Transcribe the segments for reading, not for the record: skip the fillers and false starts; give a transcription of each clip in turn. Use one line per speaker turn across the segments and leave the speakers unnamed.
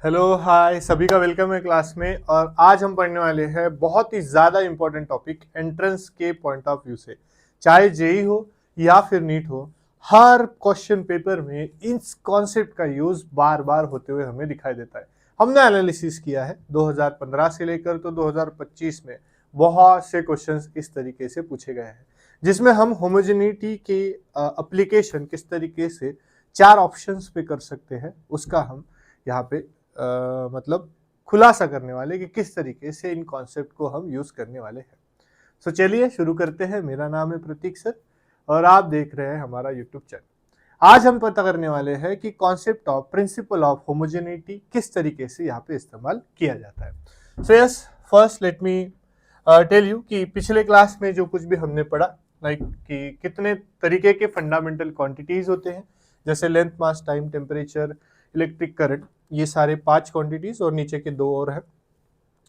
Hello hi सभी का welcome है क्लास में। और आज हम पढ़ने वाले हैं बहुत ही ज़्यादा इंपॉर्टेंट टॉपिक एंट्रेंस के पॉइंट ऑफ व्यू से। चाहे जेई हो या फिर नीट हो, हर क्वेश्चन पेपर में इस कॉन्सेप्ट का यूज बार बार होते हुए हमें दिखाई देता है। हमने एनालिसिस किया है 2015 से लेकर तो 2025 में बहुत से क्वेश्चंस इस तरीके से पूछे गए हैं, जिसमें हम होमोजेनिटी के एप्लीकेशन किस तरीके से चार ऑप्शंस पे कर सकते हैं उसका हम यहाँ पे मतलब खुलासा करने वाले कि किस तरीके से इन कॉन्सेप्ट को हम यूज करने वाले हैं। सो चलिए शुरू करते हैं। मेरा नाम है प्रतीक सर और आप देख रहे हैं हमारा यूट्यूब चैनल। आज हम पता करने वाले हैं कि concept of principle of homogeneity किस तरीके से यहाँ पे इस्तेमाल किया जाता है। So yes, first let me tell you कि पिछले क्लास में जो कुछ भी हमने पढ़ा, लाइक कि कितने तरीके के फंडामेंटल क्वांटिटीज होते हैं, जैसे लेंथ, मास, टाइम, टेम्परेचर, इलेक्ट्रिक करंट, ये सारे 5 क्वांटिटीज और नीचे के 2 और हैं।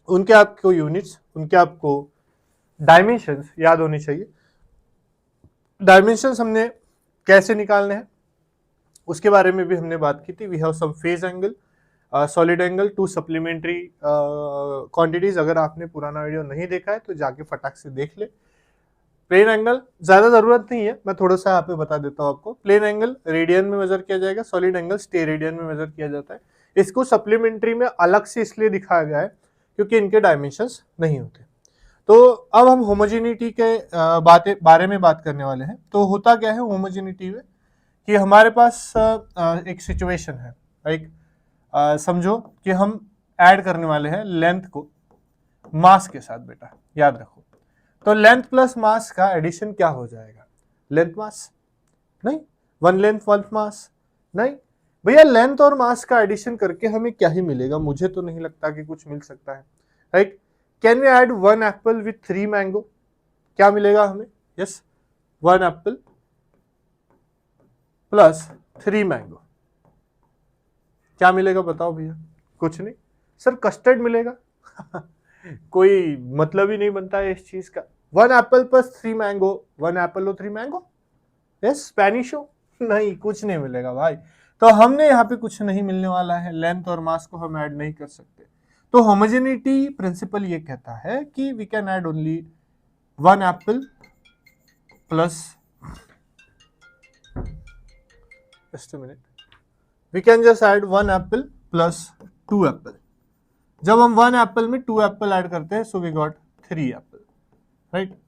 उनके आपको यूनिट्स, उनके आपको डायमेंशंस याद होनी चाहिए। डायमेंशंस हमने कैसे निकालने हैं उसके बारे में भी हमने बात की थी। We have some phase angle, solid angle, 2 supplementary quantities. अगर आपने पुराना वीडियो नहीं देखा है तो जाके फटाक से देख ले। प्लेन एंगल ज्यादा जरूरत नहीं है, मैं थोड़ा सा यहाँ पे बता देता हूँ आपको। प्लेन एंगल रेडियन में मेजर किया जाएगा, सॉलिड एंगल स्टेरेडियन में मेजर किया जाता है। इसको सप्लीमेंट्री में अलग से इसलिए दिखाया गया है क्योंकि इनके डायमेंशंस नहीं होते। तो अब हम होमोजेनिटी के बारे में बात करने वाले हैं। तो होता क्या है होमोजेनिटी में कि हमारे पास एक सिचुएशन है, लाइक समझो कि हम ऐड करने वाले हैं लेंथ को मास के साथ। बेटा याद रखो, तो लेंथ प्लस मास का एडिशन क्या हो जाएगा? लेंथ मास नहीं, वन लेंथ वन मास नहीं भैया। लेंथ और मास का एडिशन करके हमें क्या ही मिलेगा? मुझे तो नहीं लगता कि कुछ मिल सकता है, right? Can we add 1 apple with 3 mango? क्या मिलेगा हमें? Yes, 1 apple plus 3 mango. क्या मिलेगा बताओ भैया? कुछ नहीं सर, कस्टर्ड मिलेगा। कोई मतलब ही नहीं बनता है इस चीज का। 1 एप्पल प्लस 3 मैंगो, 1 एप्पल और 3 मैंगो। यस, स्पेनिश हो? नहीं, कुछ नहीं मिलेगा भाई। तो हमने यहाँ पे कुछ नहीं मिलने वाला है, लेंथ और मास को हम ऐड नहीं कर सकते। तो होमोजेनिटी प्रिंसिपल ये कहता है कि we can add only 1 apple plus, just a minute, we can just add 1 apple plus 2 apple. जब हम 1 एप्पल में 2 एप्पल ऐड करते हैं so we got 3 apple, right?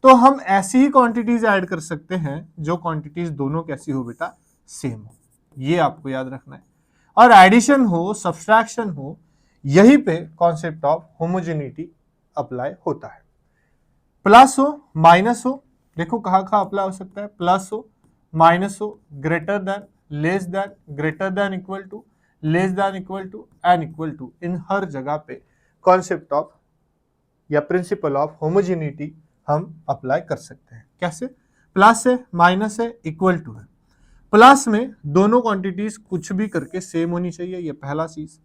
तो हम ऐसी ही क्वांटिटीज ऐड कर सकते हैं जो क्वांटिटीज दोनों कैसी हो बेटा? सेम हो। ये आपको याद रखना है। और एडिशन हो, सब्सट्रैक्शन हो, यही पे कॉन्सेप्ट ऑफ होमोजेनिटी अप्लाई होता है। प्लस हो, माइनस हो, देखो कहाँ कहाँ अप्लाई हो सकता है। प्लस हो, माइनस हो, greater than, less than, greater than equal to, less than equal to, and equal to, इन हर जगह पे कॉन्सेप्ट ऑफ या प्रिंसिपल ऑफ होमोजेनिटी हम अप्लाई कर सकते हैं। कैसे? प्लस है, माइनस है, इक्वल टू है। प्लस में दोनों क्वांटिटीज कुछ भी करके सेम होनी चाहिए, ये पहला चीज।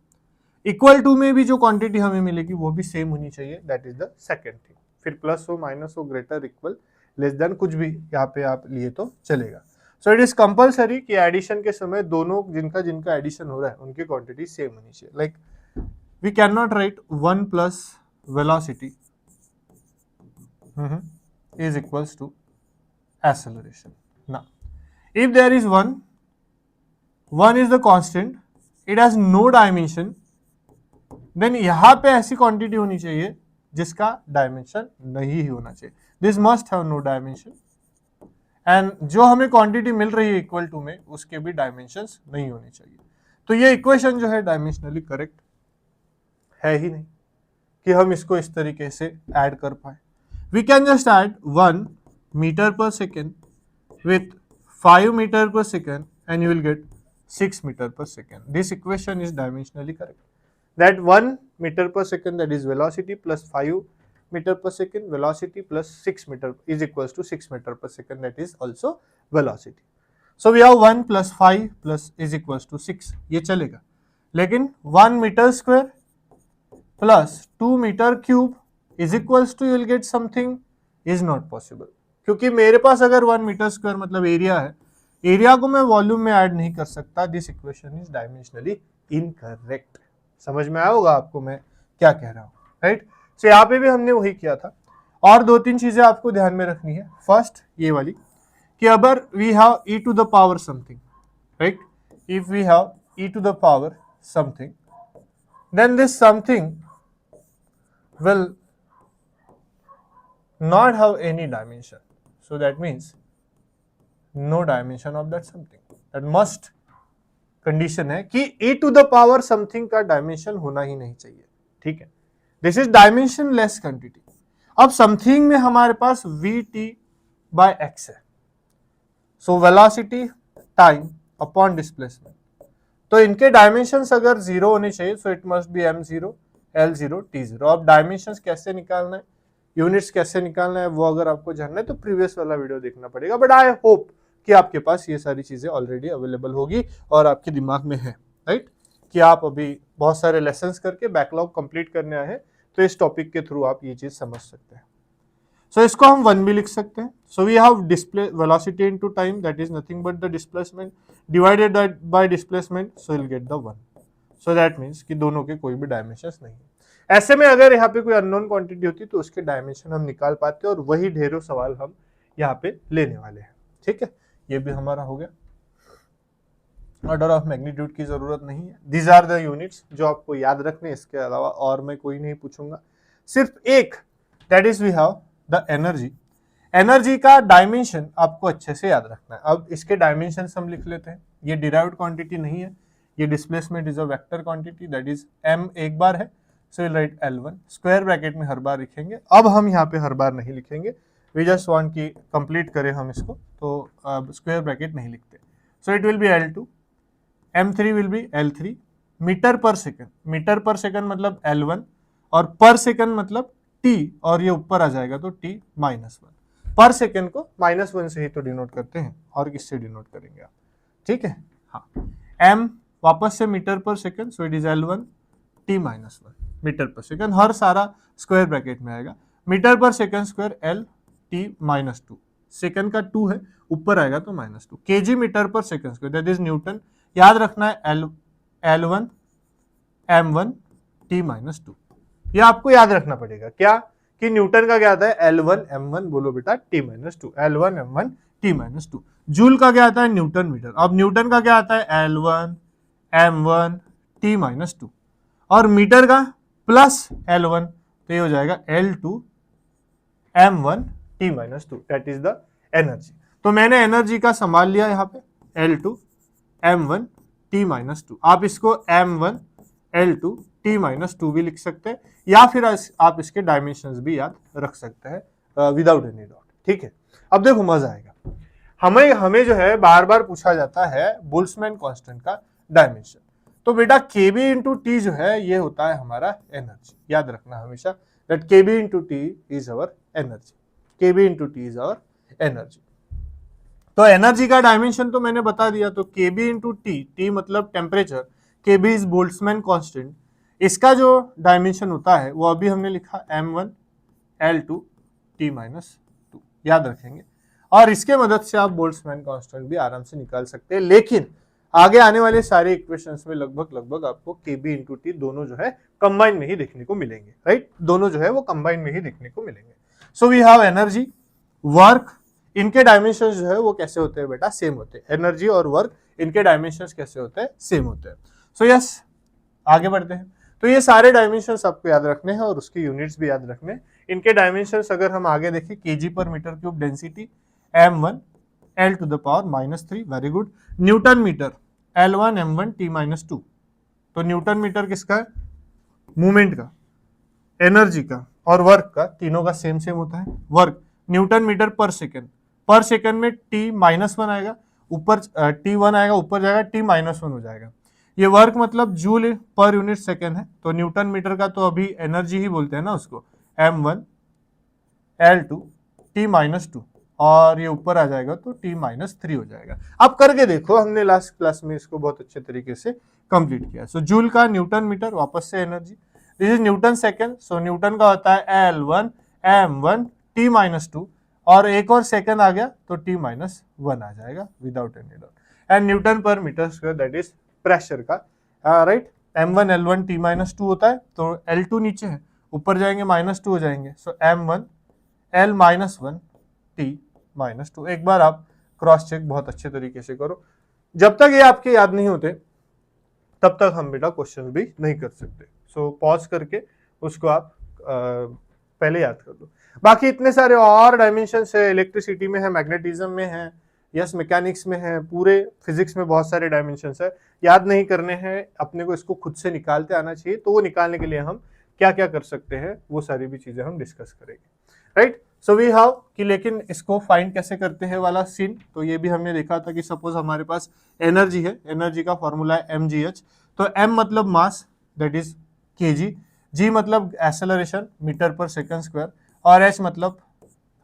इक्वल टू में भी जो क्वांटिटी हमें मिलेगी वो भी सेम होनी चाहिए, that is the second thing. फिर प्लस हो, माइनस हो, ग्रेटर, इक्वल, लेस देन, कुछ भी यहाँ पे आप लिए तो चलेगा। सो इट इज कंपल्सरी कि एडिशन के समय दोनों जिनका जिनका एडिशन हो रहा है उनकी क्वांटिटी सेम होनी चाहिए। Like we can not write 1 plus velocity is equals to acceleration. Now, if there is 1 is the constant, it has no dimension, then यहाँ पे ऐसी क्वांटिटी होनी चाहिए जिसका डायमेंशन नहीं ही होना चाहिए। This must have no dimension. And जो हमें क्वांटिटी मिल रही है इक्वल टू में उसके भी डायमेंशंस नहीं होने चाहिए। तो ये इक्वेशन जो है डायमेंशनली करेक्ट है ही नहीं कि हम इसको इस तरीके से ऐड कर पाए। We can just add 1 meter per second with 5 meter per second and you will get 6 meter per second. This equation is dimensionally correct. That 1 meter per second, that is velocity, plus 5 meter per second velocity plus 6 meter is equals to 6 meter per second, that is also velocity. So we have 1 plus 5 plus is equals to 6, ये चलेगा। लेकिन 1 meter square plus 2 meter cube is equals to you will get something is not possible, क्योंकि मेरे पास अगर 1 metre square मतलब area है, area को मैं वॉल्यूम में ऐड नहीं कर सकता। This equation is dimensionally incorrect. समझ में आया होगा आपको मैं क्या कह रहा हूँ, राइट। सो यहाँ पे भी हमने वही किया था। और दो तीन चीजें आपको ध्यान में रखनी है। फर्स्ट ये वाली कि अगर we have e to the power something, right, if we have e to the power something, then this something will not have any dimension. So that means no dimension of that something. That must condition है कि e to the power something का dimension होना ही नहीं चाहिए, ठीक है। This is dimensionless quantity. अब समथिंग में हमारे पास वी टी बाय एक्स है, so velocity time upon displacement, तो इनके डायमेंशंस अगर जीरो होने चाहिए, सो it must be m0 l0 t0। अब डायमेंशंस कैसे निकालना है, यूनिट्स कैसे निकालना है, वो अगर आपको जानना है तो प्रीवियस वाला वीडियो देखना पड़ेगा। बट आई होप कि आपके पास ये सारी चीजें ऑलरेडी अवेलेबल होगी और आपके दिमाग में है, राइट, कि आप अभी बहुत सारे लेसन्स करके बैकलॉग कंप्लीट करने आए हैं, तो इस टॉपिक के थ्रू आप ये चीज समझ सकते हैं। सो इसको हम 1 भी लिख सकते हैं। So we have display velocity into time, that is nothing but the displacement divided by displacement, so will get the 1। So that means कि दोनों के कोई भी डायमेंशंस नहीं है। ऐसे में अगर यहाँ पे कोई अननोन क्वांटिटी होती तो उसके डायमेंशन हम निकाल पाते, और वही ढेरों सवाल हम यहाँ पे लेने वाले हैं, ठीक है। ये भी हमारा हो गया। ऑर्डर ऑफ मैग्नीट्यूड की जरूरत नहीं है। दीज आर द यूनिट्स जो आपको याद रखने, इसके अलावा और मैं कोई नहीं पूछूंगा। सिर्फ एक, that is we have the energy. Energy का डायमेंशन आपको अच्छे से याद रखना है। अब इसके डायमेंशन हम लिख लेते हैं। ये डिराइव्ड क्वांटिटी नहीं है, ये displacement is a vector quantity, that is m एक बार है, so will write L1 square bracket में हर बार लिखेंगे। अब हम यहाँ पे हर बार नहीं लिखेंगे, वी जस्ट वांट की कंप्लीट करें हम इसको, तो स्क्वायर ब्रैकेट नहीं लिखते। So it will be L2, m3 will be L3 metre per second. Metre per second मतलब L1 और पर सेकंड मतलब t, और ये ऊपर आ जाएगा तो t -1। पर सेकंड को -1 से ही तो डिनोट करते हैं, और किससे डिनोट करेंगे आप, ठीक है। हाँ, m वापस से metre per second, so it is L1 t -1 metre per second, हर सारा स्क्वायर ब्रैकेट में आएगा। Metre per second square L t -2, सेकंड का 2 है, ऊपर आएगा तो -2। Kg metre per second square, that is newton. याद रखना है L1 m1 t -2, ये आपको याद रखना पड़ेगा। क्या कि न्यूटन का क्या आता है, L1 m1, बोलो बेटा t -2, L1 m1 t -2। Joule का क्या आता है, न्यूटन मीटर। अब न्यूटन का क्या आता है, L1 m1 t -2, और मीटर का प्लस L1, तो ये हो जाएगा L2 m1 t -2, that is the energy. तो मैंने एनर्जी का संभाल लिया यहाँ पे, L2 m1 t -2। आप इसको m1 L2 t -2 भी लिख सकते हैं, या फिर आप इसके डायमेंशंस भी याद रख सकते हैं विदाउट एनी डाउट, ठीक है। अब देखो मजा आएगा। हमें जो है बार बार पूछा जाता है बोल्ट्जमैन कांस्टेंट का डायमेंशन, तो बेटा kb इंटू टी जो है ये होता है हमारा एनर्जी। याद रखना हमेशा that kb into T is our energy, kb into T is our energy. तो एनर्जी का डायमेंशन तो मैंने बता दिया, तो kb इंटू टी मतलब temperature, kb is Boltzmann constant. इसका जो डायमेंशन होता है वो अभी हमने लिखा m1 L2 t -2, याद रखेंगे। और इसके मदद से आप बोल्ट्जमैन कांस्टेंट भी आराम से निकाल सकते हैं, लेकिन आगे आने वाले सारे इक्वेशंस में लगभग आपको kb इंटू टी दोनों जो है कंबाइन में ही देखने को मिलेंगे, राइट, दोनों जो है वो कंबाइन में ही देखने को मिलेंगे। So we have energy, work, इनके डायमेंशंस जो है वो कैसे होते हैं बेटा, सेम होते हैं। एनर्जी और वर्क, इनके डायमेंशंस कैसे होते हैं, सेम होते हैं। सो यस, आगे बढ़ते हैं। तो ये सारे डायमेंशंस आपको याद रखने हैं और उसकी यूनिट्स भी याद रखने हैं। इनके डायमेंशंस अगर हम आगे देखें, kg per metre cube density m1 L to the power -3, very good. Newton metre L1 m1 t -2, तो न्यूटन मीटर किसका है, मूवमेंट का, एनर्जी का और वर्क का, तीनों का सेम होता है। Work Newton metre per second, पर सेकेंड में t -1 आएगा, ऊपर t1 आएगा, ऊपर जाएगा t -1 हो जाएगा। ये वर्क मतलब जूल पर यूनिट सेकेंड है, तो न्यूटन मीटर का तो अभी एनर्जी ही बोलते हैं ना उसको, m1 L2 t -2, और ये ऊपर आ जाएगा तो t -3 हो जाएगा। अब करके देखो, हमने लास्ट क्लास में इसको बहुत अच्छे तरीके से कंप्लीट किया। सो जूल का न्यूटन मीटर, वापस से energy, this is Newton second, so Newton का होता है L1 m1 t -2, और एक और सेकेंड आ गया तो t -1 आ जाएगा without any doubt. And Newton per metre square, that is pressure का, right, m1 l1 t minus two होता है, तो l2 नीचे है, ऊपर जाएंगे -2 हो जाएंगे, सो m1 l minus one t minus to. एक बार आप क्रॉस चेक बहुत अच्छे तरीके से करो, जब तक ये आपके याद नहीं होते तब तक हम बेटा क्वेश्चन भी नहीं कर सकते। सो पॉज करके उसको आप पहले याद कर लो। बाकी इतने सारे और डायमेंशंस है, इलेक्ट्रिसिटी में है, मैग्नेटिज्म में है, यस मैकेनिक्स में है, पूरे फिजिक्स में बहुत सारे डायमेंशंस है, याद नहीं करने हैं अपने को, इसको खुद से निकालते आना चाहिए। तो वो निकालने के लिए हम क्या क्या कर सकते हैं वो सारी भी चीजें हम डिस्कस करेंगे, राइट। सो वी हैव कि लेकिन इसको फाइंड कैसे करते हैं वाला सीन, तो ये भी हमने देखा था कि सपोज हमारे पास एनर्जी है, एनर्जी का फॉर्मूला है mgh, तो m मतलब mass that is kg, g मतलब acceleration metre per second square, और h मतलब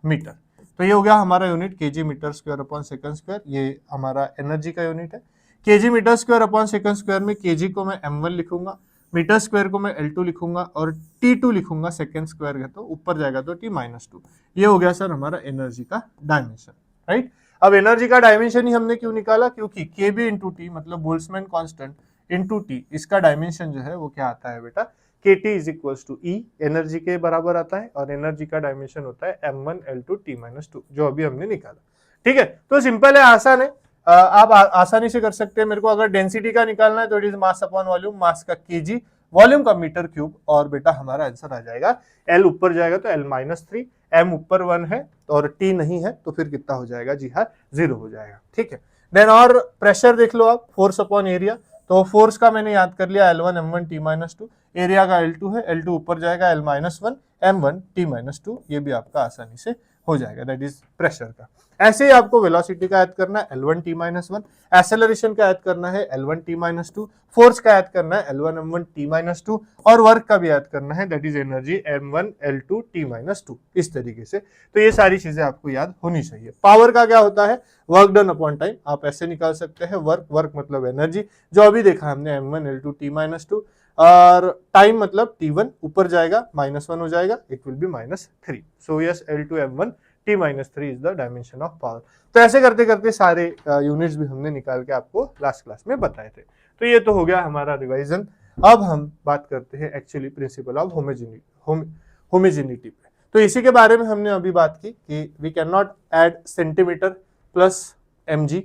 मीटर। तो ये हो गया हमारा unit kg metre square upon second square, ये हमारा एनर्जी का यूनिट है। kg metre square upon second square में kg को मैं m1 लिखूंगा, मीटर स्क्वायर को मैं L2 लिखूंगा और T2 लिखूंगा, सेकेंड स्क्वायर है तो ऊपर जाएगा तो T माइनस टू। ये हो गया सर हमारा एनर्जी का डायमेंशन, राइट। अब एनर्जी का डायमेंशन ही हमने क्यों निकाला, क्योंकि Kb इंटू टी मतलब बोल्ट्जमैन कांस्टेंट इंटू टी, इसका डायमेंशन जो है वो क्या आता है बेटा, KT is equal to E, energy के बराबर आता है, और एनर्जी का डायमेंशन होता है m1 L2 T minus to, जो अभी हमने निकाला। ठीक है, तो सिंपल है, आसान है, आप आसानी से कर सकते हैं। मेरे को अगर डेंसिटी का निकालना है तो it is mass upon volume, mass का केजी, वॉल्यूम का मीटर क्यूब, और बेटा हमारा आंसर आ जाएगा L ऊपर जाएगा तो L माइनस थ्री, M ऊपर 1 है और T नहीं है तो फिर कितना हो जाएगा, जी हाँ 0 हो जाएगा। ठीक है, देन और प्रेशर देख लो आप, फोर्स अपॉन एरिया, तो फोर्स का मैंने याद कर लिया L1 M1 T minus to, area का L2 है, L2 ऊपर जाएगा L minus one M1 T minus to, ये भी आपका आसानी से हो जाएगा, दैट इज प्रेशर का। ऐसे ही आपको वेलोसिटी का याद करना है L1 T minus one, acceleration का याद करना है L1 T minus to, force का याद करना है L1 M1 T minus to, और वर्क का भी याद करना है that is energy M1 L2 T minus to, इस तरीके से। तो ये सारी चीजें आपको याद होनी चाहिए। पावर का क्या होता है, वर्क डन अपॉन टाइम, आप ऐसे निकाल सकते हैं, वर्क मतलब एनर्जी, जो अभी देखा हमने M1 L2 T minus to, और टाइम मतलब T1 ऊपर जाएगा -1 हो जाएगा, it will B -3। So yes L2 M1 T minus three is the dimension of power. तो ऐसे करते करते सारे यूनिट्स भी हमने निकाल के आपको लास्ट क्लास में बताए थे। तो ये तो हो गया हमारा रिवाइजन। अब हम बात करते हैं एक्चुअली प्रिंसिपल ऑफ होमोजेनिटी पे। तो इसी के बारे में हमने अभी बात की कि we can not add centimetre plus mg,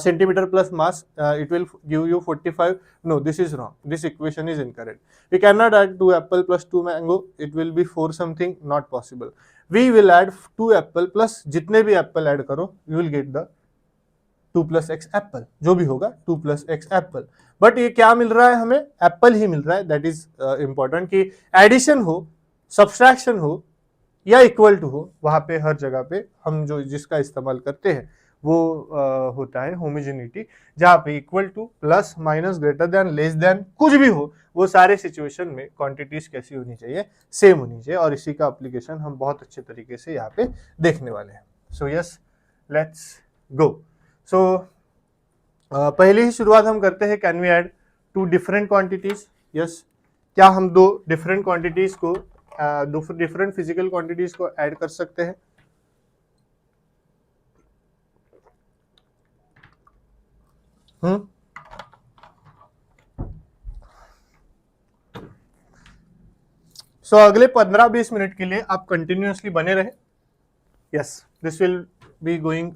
centimeter plus mass, it will give you 45. No, this is wrong, this equation is incorrect. We cannot add 2 apple plus 2 mango, it will be 4 something, not possible. We will add 2 apple plus जितने भी apple add करो, you will get the 2 plus x apple, जो भी होगा 2 plus x apple। But ये क्या मिल रहा है हमें, एप्पल ही मिल रहा है, दैट इज इंपॉर्टेंट कि एडिशन हो, सब्सट्रैक्शन हो या इक्वल टू हो, वहां पे हर जगह पे हम जो जिसका इस्तेमाल करते हैं वो होता है होमोजेनिटी, जहाँ पे equal to, plus, minus, greater than, less than, कुछ भी हो, वो सारे सिचुएशन में क्वांटिटीज कैसी होनी चाहिए, सेम होनी चाहिए। और इसी का एप्लीकेशन हम बहुत अच्छे तरीके से यहाँ पे देखने वाले हैं। So yes, let's go. सो पहले ही शुरुआत हम करते हैं, can we add 2 different quantities. Yes, क्या हम 2 डिफरेंट क्वांटिटीज को, डिफरेंट फिजिकल क्वांटिटीज को ऐड कर सकते हैं? सो अगले 15-20 मिनट के लिए आप कंटिन्यूअसली बने रहे। Yes, this will be going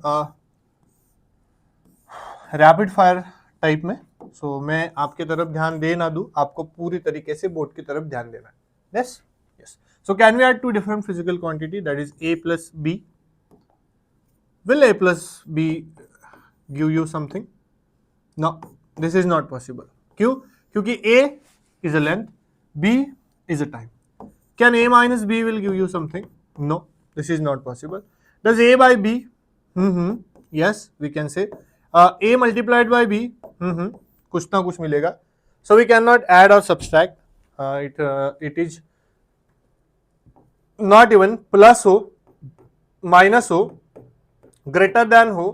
rapid fire type में। सो मैं आपके तरफ ध्यान दे ना दूं, आपको पूरी तरीके से बोर्ड की तरफ ध्यान देना है। Yes yes. So can we add 2 different physical quantity, that is a plus b? Will a plus b give you something? No, this is not possible. क्यों? क्योंकि a is a length, b is a time. Can a minus b will give you something? No, this is not possible. Does a by b? Yes, we can say a multiplied by b, कुछ ना कुछ मिलेगा. So we cannot add or subtract. It is not even plus हो, minus हो, greater than हो,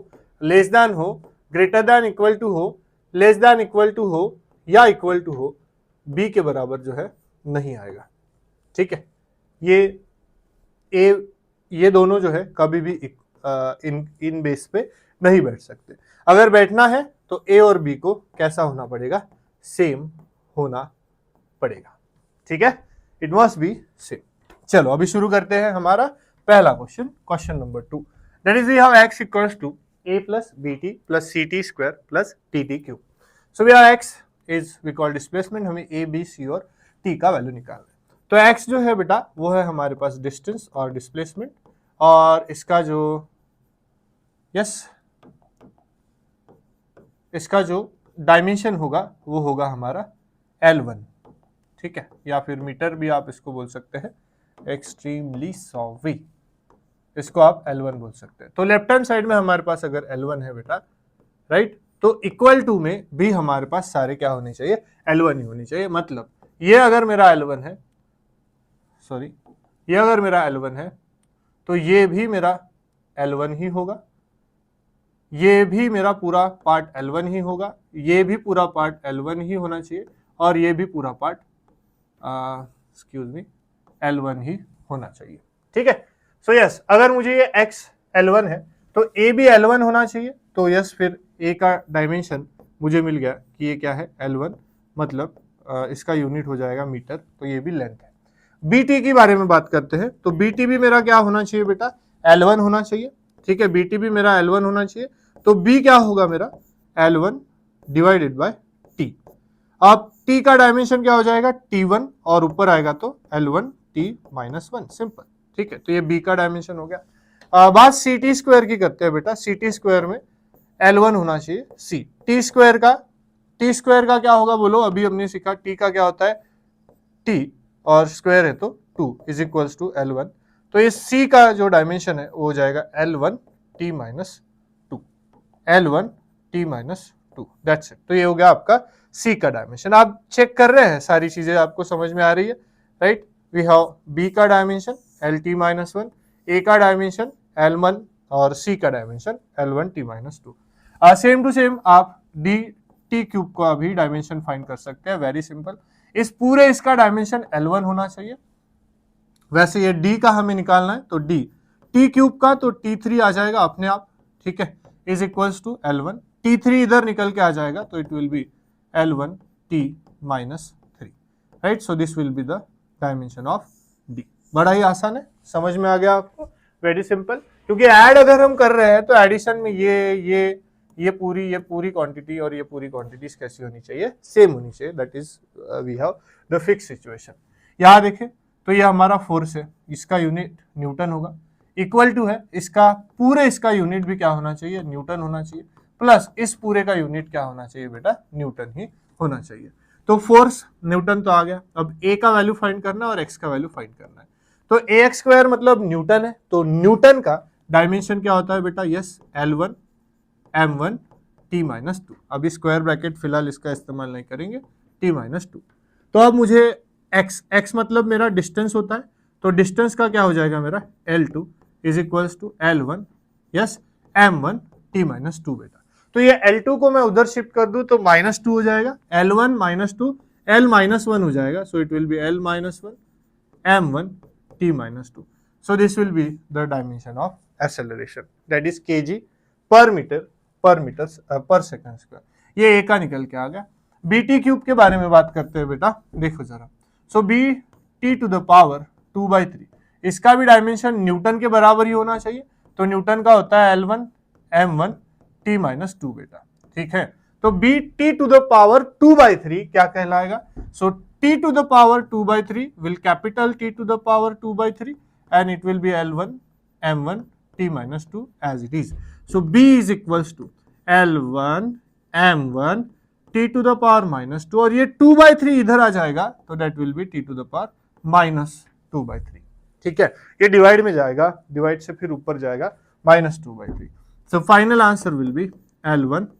less than हो, greater than equal to हो, less than equal to हो, या equal to हो, b के बराबर जो है नहीं आएगा. ठीक है, ये दोनों जो है कभी भी इन बेस पे नहीं बैठ सकते. अगर बैठना है तो ए और बी को कैसा होना पड़ेगा, सेम होना पड़ेगा, ठीक है, इट मस्ट बी सेम। चलो अभी शुरू करते हैं हमारा पहला question, question number 2, that is we have x equals to a plus bt plus ct square plus tt cube. So we have x is we call displacement, हमें a b c और t का value निकालना है। तो x जो है बेटा वो है हमारे पास डिस्टेंस और डिस्प्लेसमेंट, और इसका जो इसका जो डायमेंशन होगा वो होगा हमारा L1, ठीक है, या फिर मीटर भी आप इसको बोल सकते हैं, एक्सट्रीमली सॉरी, इसको आप L1 बोल सकते हैं। तो लेफ्ट हैंड साइड में हमारे पास अगर L1 है बेटा, राइट, तो इक्वल टू में भी हमारे पास सारे क्या होने चाहिए, L1 ही होनी चाहिए। मतलब ये अगर मेरा L1 है, सॉरी, ये अगर मेरा L1 है तो ये भी मेरा L1 ही होगा, ये भी मेरा पूरा पार्ट L1 ही होगा, ये भी पूरा पार्ट L1 ही होना चाहिए, और ये भी पूरा पार्ट एक्सक्यूज मी L1 ही होना चाहिए, ठीक है। सो यस, अगर मुझे ये x L1 है तो a भी L1 होना चाहिए। तो यस, फिर a का डायमेंशन मुझे मिल गया कि ये क्या है, L1, मतलब इसका यूनिट हो जाएगा मीटर, तो ये भी लेंथ है। bt की बारे में बात करते हैं, तो bt भी मेरा क्या होना चाहिए बेटा, L1 होना चाहिए, ठीक है, bt भी मेरा L1 होना चाहिए। तो b क्या होगा मेरा, L1 डिवाइडेड बाय t। अब t का डायमेंशन क्या हो जाएगा, T1, और ऊपर आएगा तो L1 t माइनस 1, सिंपल, ठीक है। तो ये b का डायमेंशन हो गया। बात ct स्क्वायर की करते हैं बेटा, ct स्क्वायर में L1 होना चाहिए c। t स्क्वायर का क्या होगा बोलो, अभी हमने सीखा t का क्या होता है, t और स्क्वायर है तो 2 इज इक्वल्स टू L1। तो ये c का जो डायमेंशन है वो हो जाएगा L1 t minus 2, L1 t minus 2, that's it. तो ये हो गया आपका c का डायमेंशन। आप चेक कर रहे हैं, सारी चीजें आपको समझ में आ रही है, राइट। वी हैव b का डायमेंशन LT माइनस 1, a का डायमेंशन L1 और c का dimension L1 t minus 2। Same to same आप dt क्यूब का भी डायमेंशन फाइंड कर सकते हैं, वेरी सिंपल। इस पूरे इसका डायमेंशन L1 होना चाहिए। वैसे ये d का हमें निकालना है, तो d t क्यूब का तो t3 आ जाएगा अपने आप, ठीक है, is equals to L1, t3 इधर निकल के आ जाएगा तो it will be L1 t minus 3, right. So this will be the dimension of d। बड़ा ही आसान है, समझ में आ गया आपको, वेरी सिंपल। क्योंकि ऐड अगर हम कर रहे हैं तो एडिशन में ये पूरी क्वांटिटी और ये पूरी क्वांटिटीज कैसी होनी चाहिए, सेम होनी चाहिए, that is we have the fix situation. यहाँ देखें तो ये हमारा फोर्स है, इसका यूनिट न्यूटन होगा, इक्वल टू है इसका यूनिट भी क्या होना चाहिए, न्यूटन होना चाहिए, प्लस इस पूरे का यूनिट क्या होना चाहिए बेटा, न्यूटन ही होना चाहिए। तो फोर्स न्यूटन तो आ गया, अब a का वैल्यू फाइंड करना है और x का वैल्यू फाइंड करना है। तो ax स्क्वायर मतलब न्यूटन है, तो न्यूटन का डायमेंशन क्या होता है बेटा, yes L1 m1 t minus 2। अभी स्क्वायर ब्रैकेट फिलहाल इसका इस्तेमाल नहीं करेंगे, t माइनस 2। तो अब मुझे x मतलब मेरा डिस्टेंस होता है, तो डिस्टेंस का क्या हो जाएगा मेरा L2 is equals to L1 yes m1 t minus 2 बेटा। तो ये L2 को मैं उधर शिफ्ट कर दूं तो माइनस 2 हो जाएगा, L1 माइनस 2 L माइनस 1 हो जाएगा, so it will B L minus 1 m1 t minus 2। So this will be the dimension of acceleration, that is kg पर मीटर पर सेकंड स्क्वायर। ये a का निकल के आ गया। bt क्यूब के बारे में बात करते हैं बेटा, देखो जरा। सो bt टू द पावर 2/3, इसका भी डायमेंशन न्यूटन के बराबर ही होना चाहिए, तो न्यूटन का होता है L1 m1 t माइनस 2 बेटा, ठीक है। तो bt टू द पावर 2/3 क्या कहलाएगा, so t to the power 2/3 will capital T to the power 2/3 and it will be L1 m1 t minus 2 as it is. So b is equals to L1 m1 t to the power minus 2, और ये 2/3 इधर आ जाएगा तो that will be t to the power minus 2/3, ठीक है। ये divide में जाएगा, डिवाइड से फिर ऊपर जाएगा minus 2/3। So final answer will be L1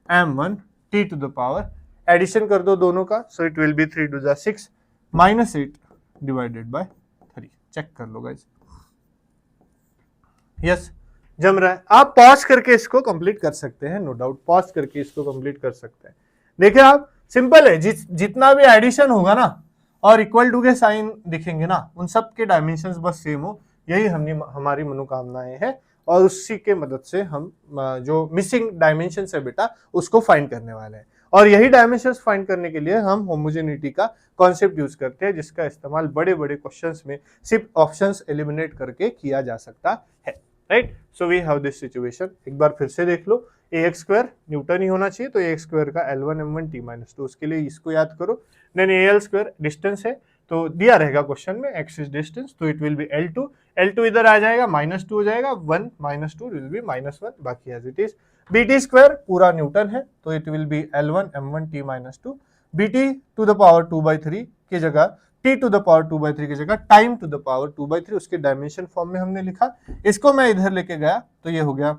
m1 t to the power, addition कर दो दोनों का, so it will be 3 to the 6 minus 8 divided by 3। Check कर लो गाइस, यस जम रहा है। आप पॉज करके इसको कंप्लीट कर सकते हैं, नो डाउट पॉज करके इसको कंप्लीट कर सकते हैं। देखिए आप, सिंपल है, जितना भी एडिशन होगा ना और इक्वल टू के साइन दिखेंगे ना, उन सब के डायमेंशंस बस सेम हो, यही हमारी मनोकामनाएं हैं, और उसी के मदद से हम जो मिसिंग डायमेंशन है बेटा उसको फाइंड करने वाले हैं। और यही डायमेंशंस फाइंड करने के लिए हम होमोजेनिटी का कॉन्सेप्ट यूज करते हैं, जिसका इस्तेमाल बड़े बड़े क्वेश्चंस में सिर्फ ऑप्शंस एलिमिनेट करके किया जा सकता है, right. So we have this situation, एक बार फिर से देख लो, ax स्क्वायर न्यूटन ही होना चाहिए, तो ax स्क्वायर का L1 m1 t माइनस 2, उसके लिए इसको याद करो। देन al स्क्वायर डिस्टेंस है, तो दिया रहेगा क्वेश्चन में x इज डिस्टेंस, तो इट विल बी L2 इधर आ जाएगा, -2 हो जाएगा, 1 -2 विल बी -1, बाकी as it is. bt square पूरा न्यूटन है, तो it will be L1 m1 t minus 2, bt to the power 2/3 की जगह t टू द पावर 2/3 की जगह टाइम टू द पावर 2/3 उसके डायमेंशन फॉर्म में हमने लिखा। इसको मैं इधर लेके गया तो ये हो गया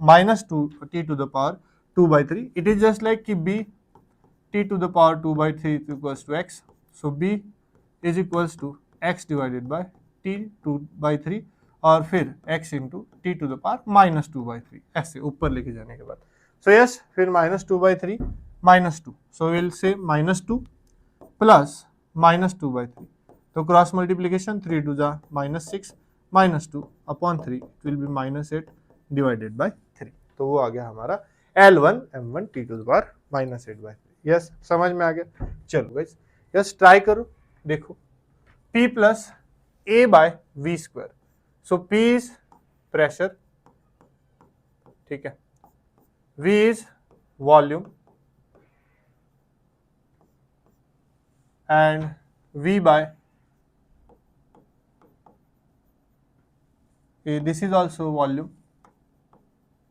-2 t to the power 2/3। It is just like कि b t to the power 2/3 equals to x, सो b is equals to x divided by t 2/3 और फिर x into t to the power -2/3, ऐसे ऊपर लेके जाने के बाद। सो यस, फिर -2/3 -2, सो विल से -2 प्लस -2/3, तो क्रॉस मल्टीप्लीकेशन 3 टू जा -6 -2 upon 3 it will be -8 divided by 3, तो वो आ गया हमारा L1 m1 t to the power -8/3। Yes, समझ में आ गया। चलो गाइस, यस ट्राई करो, देखो P plus A by V square, so P is pressure, ठीक है, V is volume and V by this is also volume,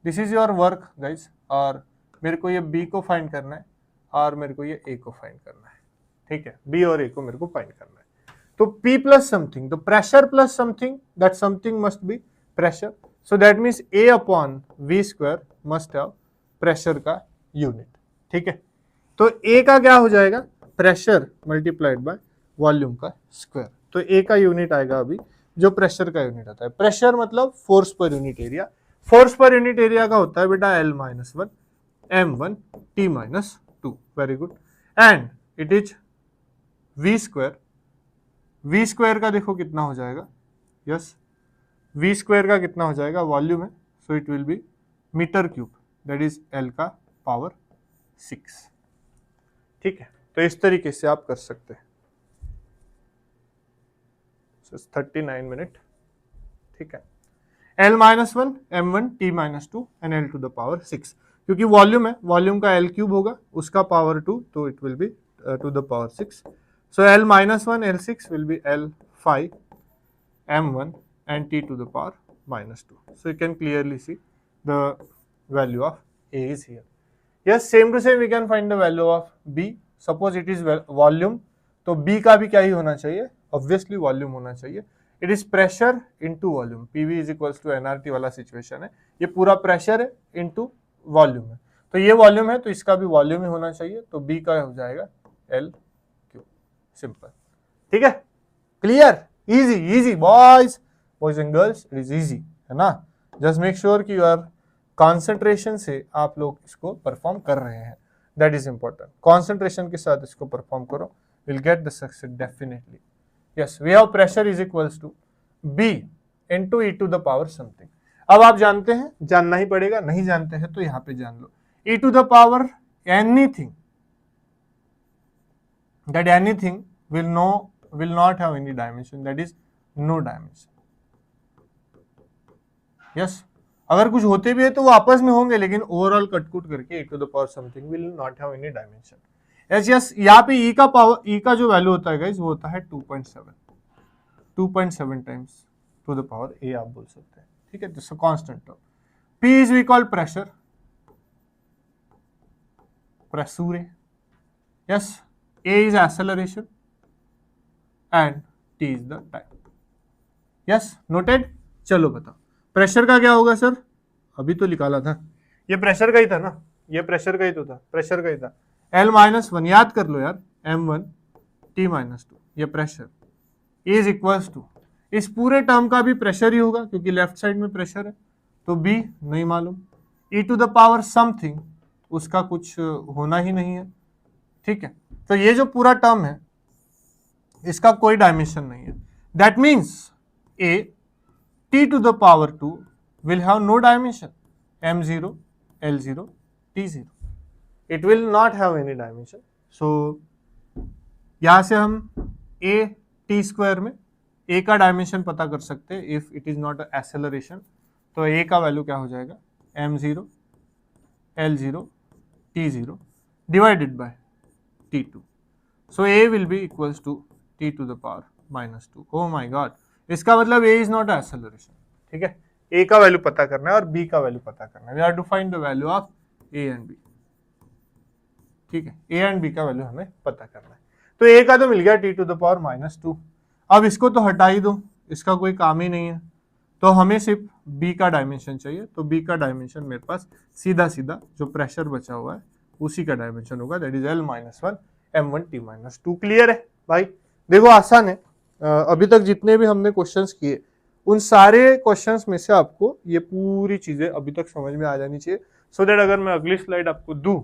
this is your work guys, और मेरे को ये B को फाइंड करना है और मेरे को ये A को फाइंड करना है, ठीक है, B और A को मेरे को फाइंड करना है। तो P प्लस समथिंग, तो pressure plus something, that something must B pressure, so that means A upon V square must have pressure का यूनिट, ठीक है। तो A का क्या हो जाएगा, प्रेशर मल्टीप्लाइड बाय वॉल्यूम का स्क्वायर, तो A का यूनिट आएगा अभी जो प्रेशर का यूनिट आता है। प्रेशर मतलब force per unit area, force per unit area का होता है बेटा L-1 m1 t minus 2, very good, and it is V square, V square का देखो कितना हो जाएगा, यस V स्क्वायर का कितना हो जाएगा, वॉल्यूम है, so it will be metre cube, that is L का पावर 6, ठीक है। तो इस तरीके से आप कर सकते हैं, 39 मिनट, ठीक है। L-1 m1 t minus 2 and L to the power 6, क्योंकि वॉल्यूम है, वॉल्यूम का L क्यूब होगा, उसका पावर 2, तो it will be to the power 6, so L-1 L6 will be L5 m1 and t to the power -2, so you can clearly see the value of A is here. Yes, same to same we can find the value of B, suppose it is volume, तो B का भी क्या ही होना चाहिए, obviously volume होना चाहिए, it is pressure into volume, PV is equals to nRT वाला situation है, ये पूरा प्रेशर है into वॉल्यूम है, तो ये वॉल्यूम है तो इसका भी वॉल्यूम ही होना चाहिए, तो B का हो जाएगा L, सिंपल, ठीक है, clear, easy easy boys and girls, it is easy, है ना। जस्ट मेक श्योर कि यूर कॉन्सेंट्रेशन से आप लोग इसको परफॉर्म कर रहे हैं, दैट इज इंपॉर्टेंट, कॉन्सेंट्रेशन के साथ इसको परफॉर्म करो, will get the success definitely. Yes, we have pressure is equals to B into e to the power something. अब आप जानते हैं, जानना ही पड़ेगा, नहीं जानते हैं तो यहाँ पे जान लो, e to the power anything, that anything will not have any dimension, that is no dimension. yes, अगर कुछ होते भी है तो वो आपस में होंगे, लेकिन ओवरऑल कटकुट करके e to the power something will not have any dimension. Yes yes, यहाँ पे e का पावर, e का जो वैल्यू होता है गाइस वो होता है 2.7 times to the power a, आप बोल सकते हैं, ठीक है, this constant term. p is we call pressure, pressure, yes, A is acceleration and T is the time. Yes, noted? चलो बताओ प्रेशर का क्या होगा सर, अभी तो निकाला था, ये प्रेशर का ही था ना, ये प्रेशर का ही तो था, प्रेशर का ही था, L-1 याद कर लो यार, m1 t माइनस 2, ये प्रेशर इज इक्वल्स टू, इस पूरे टर्म का भी प्रेशर ही होगा क्योंकि लेफ्ट साइड में प्रेशर है, तो B नहीं मालूम, e to the power something उसका कुछ होना ही नहीं है, ठीक है। तो ये जो पूरा टर्म है इसका कोई डायमेंशन नहीं है, that means A t to the power 2 will have no dimension, m0 L0 T0, it will not have any dimension. So यहां से हम ए टी स्क्वायर में ए का डायमेंशन पता कर सकते हैं if it is not acceleration. तो ए का वैल्यू क्या हो जाएगा, m0 l0 t0 divided by t2। So a will be equals to t to the power -2। Oh my god, इसका मतलब a इज नॉट एक्सेलरेशन। ठीक है, a का वैल्यू पता करना है और b का वैल्यू पता करना है। We have to find the value of a and b। ठीक है, a एंड b का वैल्यू हमें पता करना है। तो a का तो मिल गया t टू द पावर -2। अब इसको तो हटा ही दो, इसका कोई काम ही नहीं है। तो हमें सिर्फ b का डायमेंशन चाहिए। तो b का डायमेंशन मेरे पास सीधा सीधा जो प्रेशर बचा हुआ है उसी का डायमेंशन होगा, that is l-1 m1t-2। Clear है भाई? देखो आसान है। अभी तक जितने भी हमने क्वेश्चंस किए उन सारे क्वेश्चंस में से आपको ये पूरी चीजें अभी तक समझ में आ जानी चाहिए, सो दैट अगर मैं अगली स्लाइड आपको दूं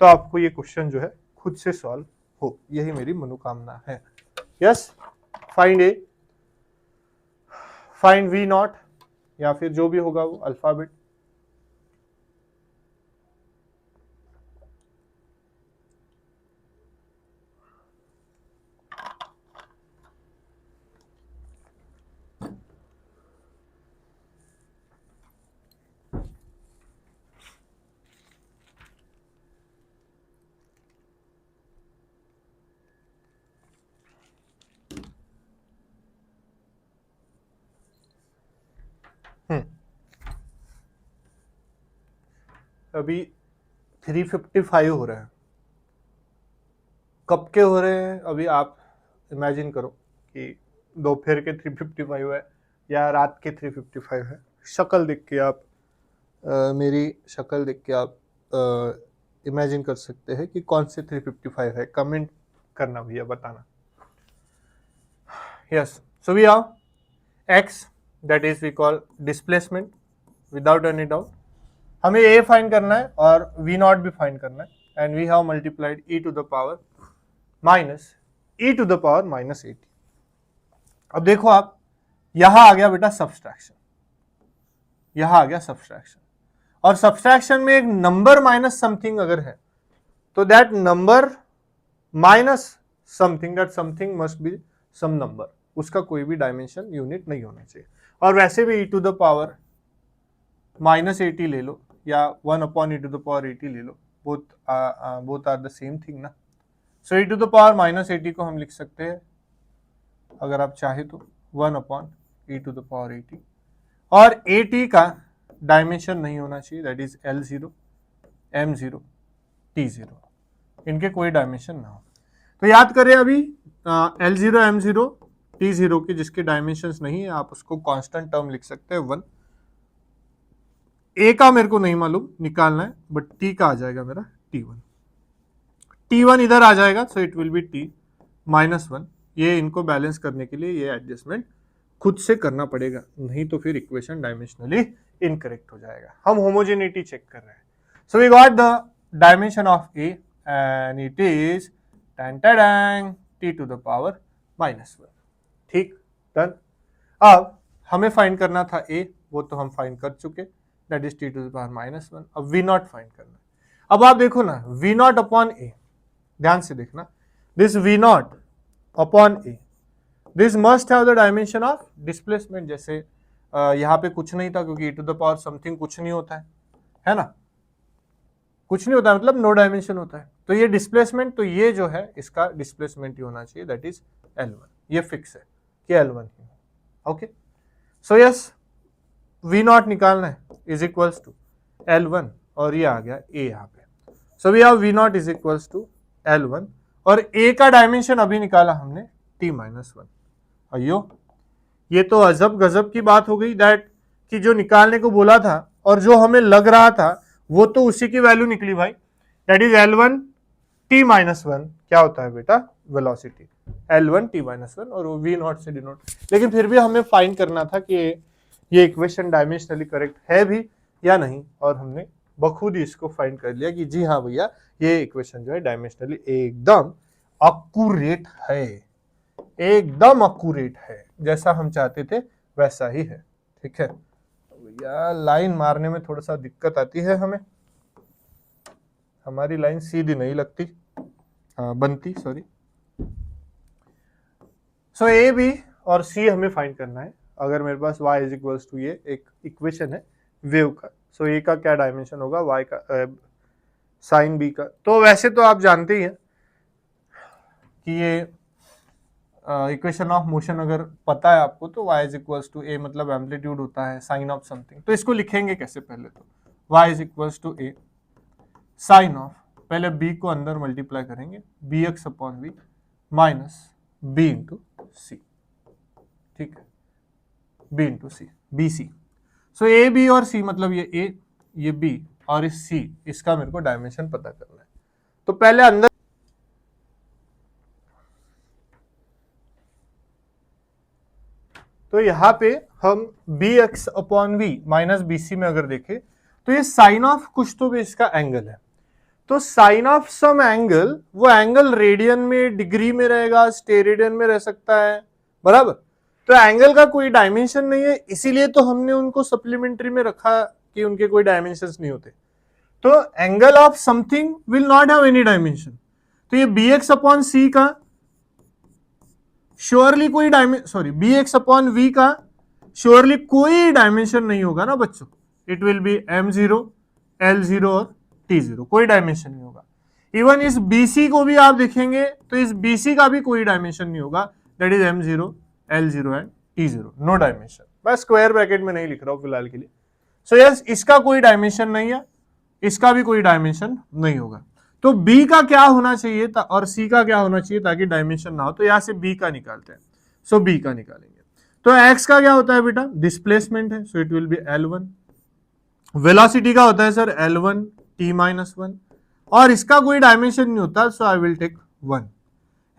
तो आपको ये क्वेश्चन जो है खुद से सॉल्व हो। यही मेरी मनोकामना है। Yes, find a, find v nought, या फिर जो भी होगा वो अल्फाबेट। अभी 355 हो रहे हैं। कब के हो रहे हैं अभी आप इमेजिन करो कि दोपहर के 355 है या रात के 355 है। शक्ल देख के आप मेरी शक्ल देख के आप इमेजिन कर सकते हैं कि कौन से 355 है। कमेंट करना भैया, बताना। Yes, so we have x, that is we call displacement without any doubt. हमें a फाइंड करना है और v नॉट भी फाइंड करना है, and we have multiplied e to the power -80। अब देखो आप, यहां आ गया बेटा सब्सट्रैक्शन, यहां आ गया सब्सट्रैक्शन, और सब्सट्रैक्शन में एक नंबर माइनस समथिंग अगर है तो that number minus something, that something must be some number. उसका कोई भी डायमेंशन यूनिट नहीं होना चाहिए। और वैसे भी e टू द पावर -80 ले लो या 1/e⁻80 ले लो, both are the same thing ना। So e to the power -80 को हम लिख सकते हैं अगर आप चाहे तो 1/e⁻80, और 80 का डायमेंशन नहीं होना चाहिए, that is l0 m0 t0, इनके कोई डायमेंशन ना हो। तो याद करें अभी l0 m0 t0 के जिसके डायमेंशंस नहीं है आप उसको कांस्टेंट टर्म लिख सकते हैं 1। a का मेरे को नहीं मालूम निकालना है, बट t का आ जाएगा मेरा t1 इधर आ जाएगा, so it will B t-1। ये इनको बैलेंस करने के लिए ये एडजस्टमेंट खुद से करना पड़ेगा, नहीं तो फिर इक्वेशन डायमेंशनली इनकरेक्ट हो जाएगा। हम होमोजेनिटी चेक कर रहे हैं। So we got the dimension of a and it is t to the power -1। ठीक, डन। अब हमें फाइंड करना था a, वो तो हम फाइंड कर चुके, that is t to the power -1। अब v नॉट फाइंड करना है। अब आप देखो ना, v नॉट अपॉन a, ध्यान से देखना, this v nought upon a, this must have the dimension of displacement. जैसे यहाँ पे कुछ नहीं था क्योंकि e to the power something कुछ नहीं होता है ना, कुछ नहीं होता है मतलब नो डायमेंशन होता है। तो ये डिस्प्लेसमेंट, तो ये जो है इसका डिस्प्लेसमेंट ही होना चाहिए, दैट इज L1। ये फिक्स है कि L1 he. Okay, so yes, v not निकालना है इज इक्वल्स टू L1, और ये आ गया a यहाँ पे। So we have v nought is equals to L1, और a का डायमेंशन अभी निकाला हमने t-1। अयो, ये तो अजब गजब की बात हो गई, दैट कि जो निकालने को बोला था और जो हमें लग रहा था वो तो उसी की वैल्यू निकली भाई, दैट इज L1 t-1। क्या होता है बेटा, वेलोसिटी L1 t-1, और वो v नॉट से डिनोट। लेकिन फिर भी हमें फाइंड करना था कि ये इक्वेशन डायमेंशनली करेक्ट है भी या नहीं, और हमने बखूबी इसको फाइंड कर लिया कि जी हाँ भैया, ये इक्वेशन जो है डायमेंशनली एकदम अक्यूरेट है, एकदम अक्यूरेट है, जैसा हम चाहते थे वैसा ही है। ठीक है भैया, लाइन मारने में थोड़ा सा दिक्कत आती है हमें। हमारी लाइन सीधी नहीं लगती, बनती, सॉरी। सो ए बी और सी हमें फाइंड करना है। अगर मेरे पास y इज इक्वल्स टू ये एक इक्वेशन है वेव का, सो ए का क्या डायमेंशन होगा, y का साइन बी का। तो वैसे तो आप जानते ही हैं कि ये इक्वेशन ऑफ मोशन अगर पता है आपको तो y इज इक्वल्स टू ए मतलब एम्पलीट्यूड होता है साइन ऑफ समथिंग। तो इसको लिखेंगे कैसे, पहले तो y is equals to A sine of, पहले b को अंदर मल्टीप्लाई करेंगे bx upon b minus b into C, ठीक है, b into C, B C. So A B और सी मतलब ये a ये b और इस c, इसका मेरे को डायमेंशन पता करना है। तो पहले अंदर तो यहां पे हम bx upon v minus bc में अगर देखें तो ये साइन ऑफ कुछ तो भी इसका एंगल है। तो साइन ऑफ सम एंगल, वो एंगल रेडियन में, डिग्री में रहेगा, स्टेरेडियन में रह सकता है, बराबर। तो एंगल का कोई डायमेंशन नहीं है, इसीलिए तो हमने उनको सप्लीमेंट्री में रखा कि उनके कोई डायमेंशंस नहीं होते। तो angle of something will not have any dimension. तो ये bx अपॉन सी का श्योरली कोई bx अपॉन v का श्योरली कोई डायमेंशन नहीं होगा ना बच्चों। It will B m0, l0 और t0, कोई डायमेंशन नहीं होगा। इवन इस bc को भी आप देखेंगे तो इस bc का भी कोई डायमेंशन नहीं होगा, that is m0, l0 and t0, no dimension. मैं स्क्वायर ब्रैकेट में नहीं लिख रहा हूं फिलहाल के लिए। सो यस, इसका कोई डायमेंशन नहीं है, इसका भी कोई डायमेंशन नहीं होगा। तो b का क्या होना चाहिए और c का क्या होना चाहिए ताकि डायमेंशन ना हो, तो यहां से b का निकालते हैं। सो b का निकालेंगे तो x का क्या होता है बेटा, डिस्प्लेसमेंट है, so it will be l1। Velocity का होता है सर l1 t-1, और इसका कोई डायमेंशन नहीं होता, so I will take 1।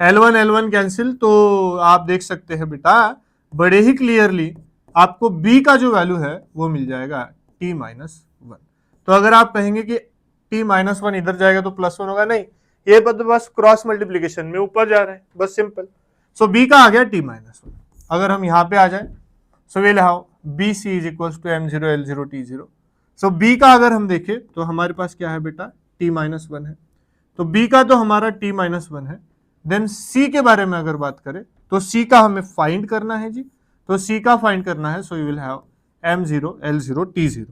l1 l1 cancel, तो आप देख सकते हैं बेटा बड़े ही क्लियरली आपको b का जो वैल्यू है वो मिल जाएगा t-1। तो अगर आप कहेंगे कि t-1 इधर जाएगा तो +1 होगा, नहीं, ये बस क्रॉस मल्टीप्लीकेशन में ऊपर जा रहा है, बस सिंपल। सो b का आ गया t-1। अगर हम यहां पे आ जाए, so will have bc is equals to m0 l0 t0। So b का अगर हम देखें तो हमारे पास क्या है बेटा, t-1 है, तो b का तो हमारा t-1 है। देन c के बारे में अगर बात करें तो c का हमें फाइंड करना है जी, तो c का फाइंड करना है, so you will have m0 l0 t0।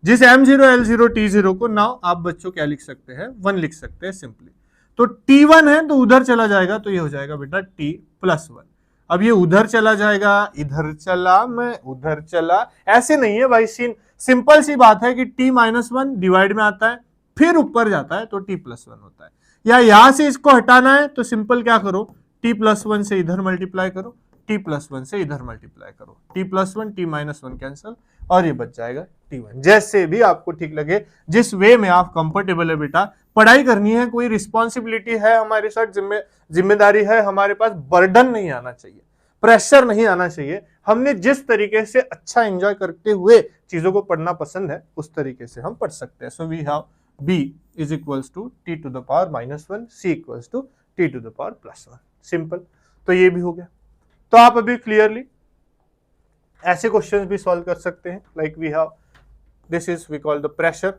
जिस m0 l0 t0 को नाउ आप बच्चों क्या लिख सकते हैं, 1 लिख सकते हैं सिंपली। तो t1 है तो उधर चला जाएगा, तो ये हो जाएगा बेटा t+1। अब ये उधर चला जाएगा, इधर चला, मैं उधर चला, ऐसे नहीं है भाई सीन। सिंपल सी बात है कि t-1 डिवाइड में आता है, फिर ऊपर जाता है तो t+1 होता है। या यहां से इसको हटाना है तो सिंपल क्या करो, t+1 से इधर मल्टीप्लाई करो, t+1 से इधर मल्टीप्लाई करो, t+1 t-1 कैंसिल, और ये बच जाएगा t1। जैसे भी आपको ठीक लगे, जिस वे में आप कंफर्टेबल है बेटा। पढ़ाई करनी है, कोई रिस्पॉन्सिबिलिटी है हमारे साथ, जिम्मेदारी है हमारे पास, बर्डन नहीं आना चाहिए, प्रेशर नहीं आना चाहिए। हमने जिस तरीके से अच्छा एंजॉय करते हुए चीजों को पढ़ना पसंद है उस तरीके से हम पढ़ सकते हैं। So we have b is equals to t⁻⁻1, c equals to t⁻+1, simple. तो ये भी हो गया। तो आप अभी क्लियरली ऐसे क्वेश्चंस भी सॉल्व कर सकते हैं, like we have this is we call the pressure,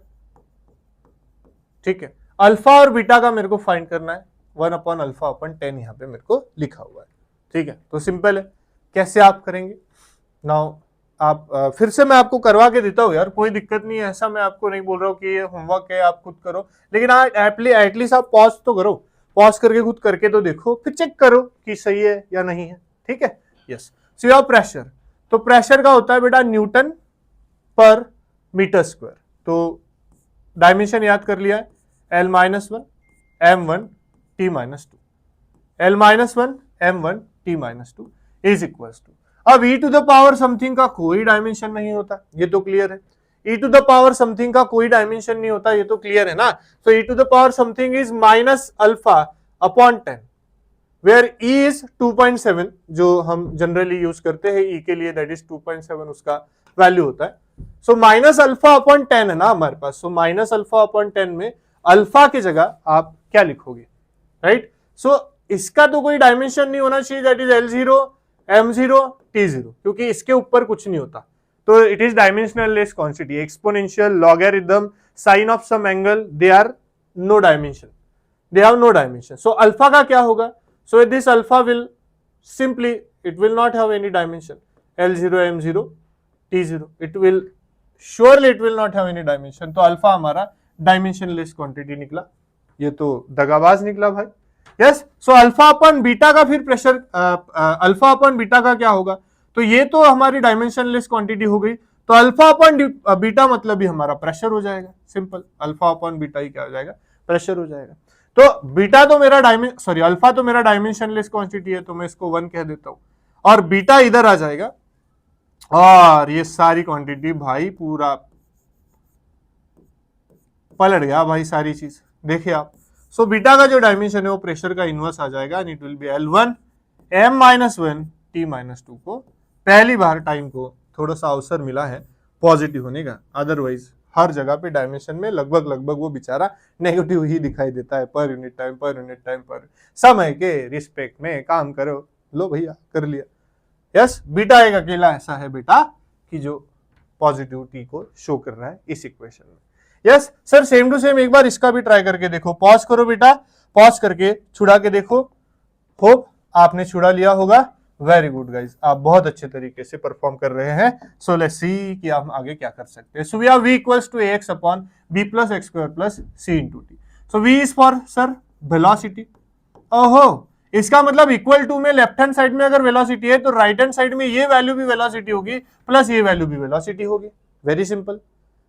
ठीक है। अल्फा और बीटा का मेरे को फाइंड करना है, 1/α/10 यहाँ पे मेरे को लिखा हुआ है, ठीक है। तो सिंपल है, कैसे आप करेंगे नाउ, आप फिर से मैं आपको करवा के देता हूँ यार, कोई दिक्कत नहीं है, ऐसा मैं आपको नहीं बोल रहा हूँ कि ये होमवर्क है आप खुद करो, लेकिन एटलीस्ट आप पॉज तो करो, पॉज करके खुद करके तो देखो, फिर चेक करो कि सही है या नहीं है, ठीक है। यस, सो योर प्रेशर, तो प्रेशर का होता है बेटा न्यूटन पर मीटर स्क्वायर। तो डायमेंशन याद कर लिया है, L-1 m1 t-2, L-1 m1 t-2 is equals to, अब e to the power something का कोई डायमेंशन नहीं होता, ये तो क्लियर है। e to the power something का कोई डायमेंशन नहीं होता, ये तो क्लियर है ना। तो e to the power something is -α/10, where e is 2.7, जो हम जनरली यूज करते हैं e के लिए, दैट इज 2.7 उसका वैल्यू होता है। सो -α/10 है ना हमारे पास, सो -α/10 में अल्फा की जगह आप क्या लिखोगे, राइट। सो इसका तो कोई डायमेंशन नहीं होना चाहिए, that is L0 m0 t0, क्योंकि इसके ऊपर कुछ नहीं होता। तो it is dimensional less quantity, exponential, logarithm, sine of some angle, they are no dimension, they have no dimension. So alpha का क्या होगा? So this alpha will simply it will not have any dimension. L0 M0 T0 it will surely it will not have any dimension. तो alpha हमारा dimensionless quantity निकला. ये तो दगाबाज निकला भाई. यस. सो अल्फा अपन बीटा का फिर प्रेशर अल्फा अपन बीटा का क्या होगा? तो ये तो हमारी डायमेंशनलेस क्वांटिटी हो गई. तो अल्फा अपन बीटा मतलब भी हमारा प्रेशर हो जाएगा. सिंपल. अल्फा अपन बीटा ही क्या हो जाएगा? प्रेशर हो जाएगा. तो बीटा तो मेरा अल्फा तो मेरा डायमेंशनलेस क्वांटिटी है, तो मैं इसको 1 कह देता हूं. और बीटा इधर आ जाएगा और ये सारी क्वांटिटी भाई पूरा पलट गया भाई सारी चीज. देखिए आप. सो बीटा का जो डायमेंशन है वो प्रेशर का इनवर्स आ जाएगा. And it will be L1 M-1 T-2 को पहली बार टाइम को थोड़ा सा अवसर मिला है पॉजिटिव होने का. अदरवाइज हर जगह पे डायमेंशन में लगभग वो बेचारा नेगेटिव ही दिखाई देता है. पर यूनिट टाइम पर समय के रिस्पेक्ट में काम करो. लो भैया कर लिया. यस. बीटा एक अकेला ऐसा है बेटा कि जो पॉजिटिविटी को शो कर रहा है इस इक्वेशन में. Yes sir. Same to same एक बार इसका भी ट्राई करके देखो. पॉज करो बेटा. पॉज करके छुड़ा के देखो. होप आपने छुड़ा लिया होगा. Very good guys. आप बहुत अच्छे तरीके से परफॉर्म कर रहे हैं. सो लेट्स सी कि हम आगे क्या कर सकते हैं. So we have v equals to ax upon b plus x square plus c into T. So v is for sir velocity. ओहो. इसका मतलब इक्वल टू में लेफ्ट हैंड साइड में अगर वेलोसिटी है तो राइट हैंड साइड में ये वैल्यू भी वेलोसिटी होगी प्लस ये वैल्यू भी वेलोसिटी होगी. Very simple.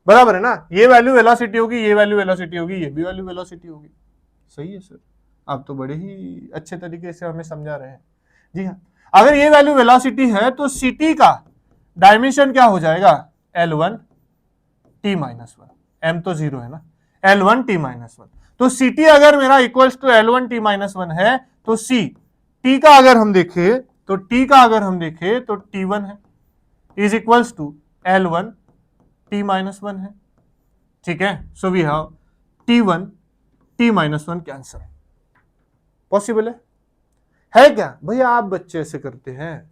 बराबर है ना. ये वैल्यू वेलोसिटी होगी, ये वैल्यू वेलोसिटी होगी, ये भी वैल्यू वेलोसिटी होगी. सही है सर. आप तो बड़े ही अच्छे तरीके से हमें समझा रहे हैं. जी हाँ. अगर ये वैल्यू वेलोसिटी है तो ct का डायमेंशन क्या हो जाएगा? L1 T-1. m तो 0 है ना. L1 T-1. तो ct अगर मेरा इक्वल्स टू L1 T-1 है तो t का अगर हम देखें तो T1 है is equals to L1 T-1 है. ठीक है. So we have T1 T-1 cancel. Possible है क्या भैया? आप बच्चे ऐसे करते हैं.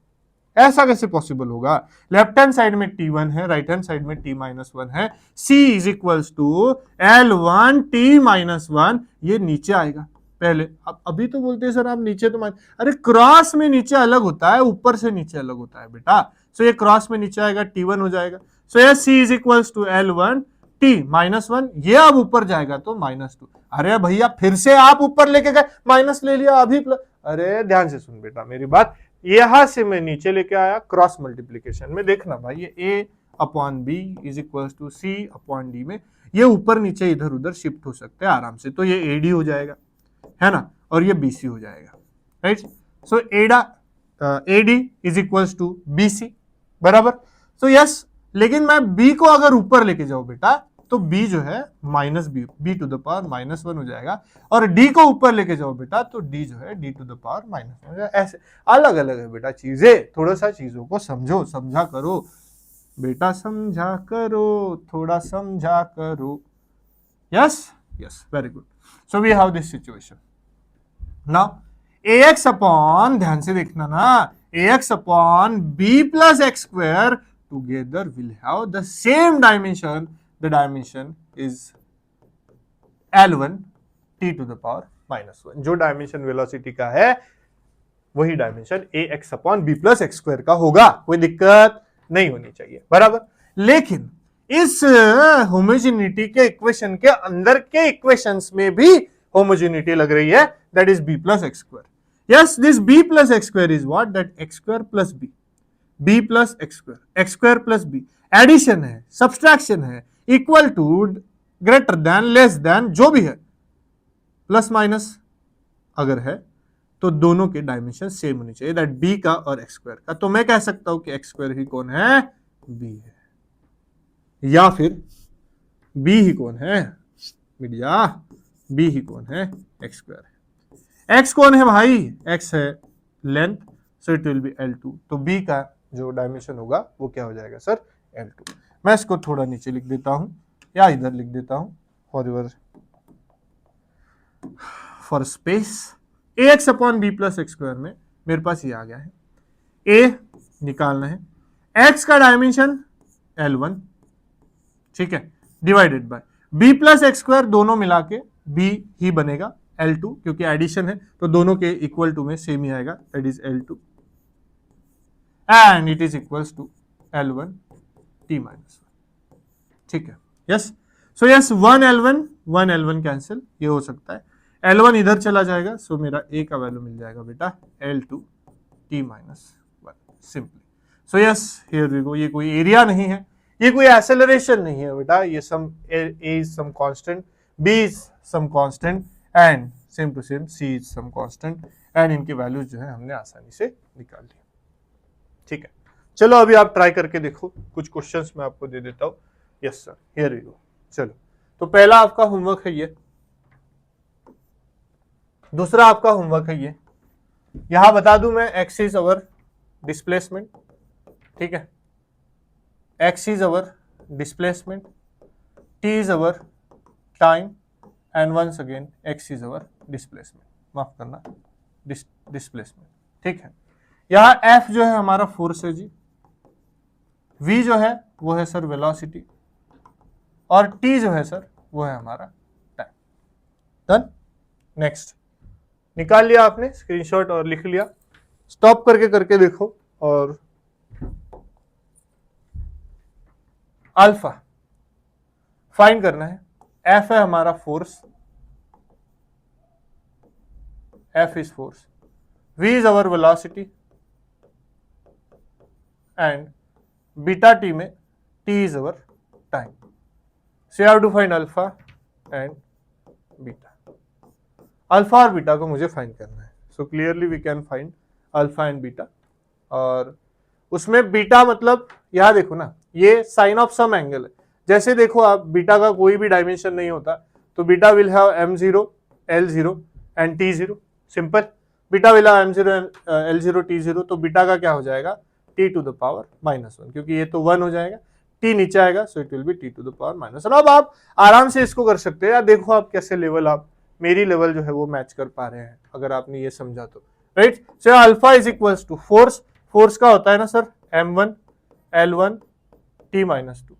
ऐसा कैसे पॉसिबल होगा? लेफ्ट हैंड साइड में T1 है, राइट हैंड साइड में T-1 है. C is equals to L1 T-1. ये नीचे आएगा पहले. अब अभी तो बोलते हैं सर आप नीचे तो अरे क्रॉस में नीचे अलग होता है, ऊपर से नीचे अलग होता है बेटा. सो ये क्रॉस में नीचे आएगा, T1 हो जाएगा. सो ये C is equals to L1 T-1. ये अब ऊपर जाएगा तो -2. अरे भैया फिर से आप ऊपर लेके गए, माइनस ले लिया अभी प्लस. अरे ध्यान से सुन बेटा मेरी बात. यहां से मैं नीचे लेके आया क्रॉस मल्टीप्लीकेशन में. देखना भाई ये a upon b is equal to c upon d में ये ऊपर नीचे इधर उधर शिफ्ट हो सकते हैं आराम से. तो ये AD हो जाएगा है ना, और ये BC हो जाएगा. Right. So AD is equal to BC. बराबर. So yes. लेकिन मैं b को अगर ऊपर लेके जाऊं बेटा तो b जो है b टू द पावर -1 हो जाएगा. और d को ऊपर लेके जाओ बेटा तो d जो है d टू द पावर -1 हो जाएगा. ऐसे अलग अलग है बेटा चीजें. थोड़ा सा चीजों को समझा करो बेटा. समझा करो, थोड़ा समझा करो. Yes. Very good. So we have this situation now. ax upon, ध्यान से देखना ना, ax upon b plus x square together will have the same dimension. The dimension is L1 T to the power -1. जो dimension velocity का है वही dimension ax upon b plus x square का होगा. कोई दिक्कत नहीं होनी चाहिए. बराबर. लेकिन इस होमोजेनिटी के इक्वेशन के अंदर के इक्वेशंस में भी होमोजेनिटी लग रही है. That is b plus x square. Yes. This b plus x square is what? That x square plus b plus x square plus b. Addition है, सब्सट्रैक्शन है, equal to, greater than, less than, जो भी है, plus minus अगर है तो दोनों के डायमेंशन सेम होनी चाहिए. दैट b का और एक्स स्क्वायर का. तो मैं कह सकता हूं कि एक्स स्क्वायर ही कौन है? b है. या फिर b ही कौन है मीडिया? b ही कौन है? एक्स स्क्वायर है. x कौन है भाई? x है length. So it will be L2. तो b का जो डायमेंशन होगा वो क्या हो जाएगा सर? L2. मैं इसको थोड़ा नीचे लिख देता हूं या इधर लिख देता हूं for space. ax upon b plus x square में मेरे पास ये आ गया है. a निकालना है, x का डायमेंशन L1, ठीक है, divided by b plus x square, दोनों मिला के बी ही बनेगा L2, क्योंकि एडिशन है तो दोनों के इक्वल टू में सेम ही आएगा, that is L2 and it is equals to L1 T minus 1। ठीक है, yes. So yes 1 L1 cancel, ये हो सकता है, L1 इधर चला जाएगा, सो मेरा ए का वैल्यू मिल जाएगा बेटा L2 T minus 1 simply. So yes here we go, ये कोई एरिया नहीं है, ये कोई एक्सेलरेशन नहीं है बेटा, ये some A is some constant, B is some constant and same to same C is some constant and इनकी वैल्यूज जो है हमने आसानी से निकाल ली। ठीक है, चलो अभी आप ट्राई करके देखो, कुछ क्वेश्चंस मैं आपको दे देता हूं। Yes sir here we go. चलो तो पहला आपका होमवर्क है ये, दूसरा आपका होमवर्क है ये, यहां बता दूं मैं एक्स इज अवर डिस्प्लेसमेंट, ठीक है, x is our displacement, T is our time and once again x is our displacement, माफ करना डिस्प्लेसमेंट। ठीक है, यहां एफ जो है हमारा फोर्स है जी, वी जो है वो है सर वेलोसिटी, और टी जो है सर वो है हमारा टाइम। Done, next. निकाल लिया आपने स्क्रीनशॉट और लिख लिया, स्टॉप करके देखो, और अल्फा फाइंड करना है, एफ है हमारा force, F is force, V is our velocity and beta T में T is our time. So you have to find alpha and beta. Alpha और बीटा को मुझे फाइंड करना है, so clearly we can find alpha and beta, और उसमें beta मतलब यहां देखो ना, ये साइन ऑफ सम एंगल है, जैसे देखो आप बीटा का कोई भी डायमेंशन नहीं होता, तो beta will have m0 L0 and t0, simple, beta will have m0 L0 t0, तो बीटा का क्या हो जाएगा t टू द पावर -1, क्योंकि ये तो 1 हो जाएगा, t नीचे आएगा, so it will be t to the power -1। अब आप आराम से इसको कर सकते हैं, या देखो आप कैसे लेवल, आप मेरी लेवल जो है वो मैच कर पा रहे हैं, अगर आपने ये समझा तो, right. So alpha is equals to force, force का होता है ना sir m1 L1 t -2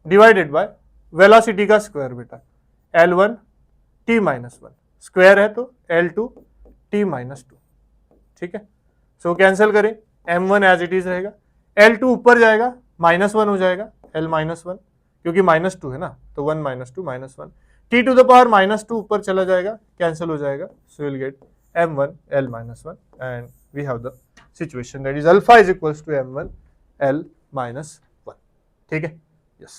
divided by velocity का स्क्वायर बेटा, L1 t -1 स्क्वायर है तो L2 t -2। ठीक है, सो कैंसिल करें, m1 एज इट इज रहेगा, L2 ऊपर जाएगा -1 हो जाएगा, L -1 क्योंकि -2 है ना, तो 1 -2 -1, t टू द पावर -2 ऊपर चला जाएगा, कैंसिल हो जाएगा, so will get m1 L -1 and we have the situation that is alpha is equals to m1 L -1। ठीक है, yes,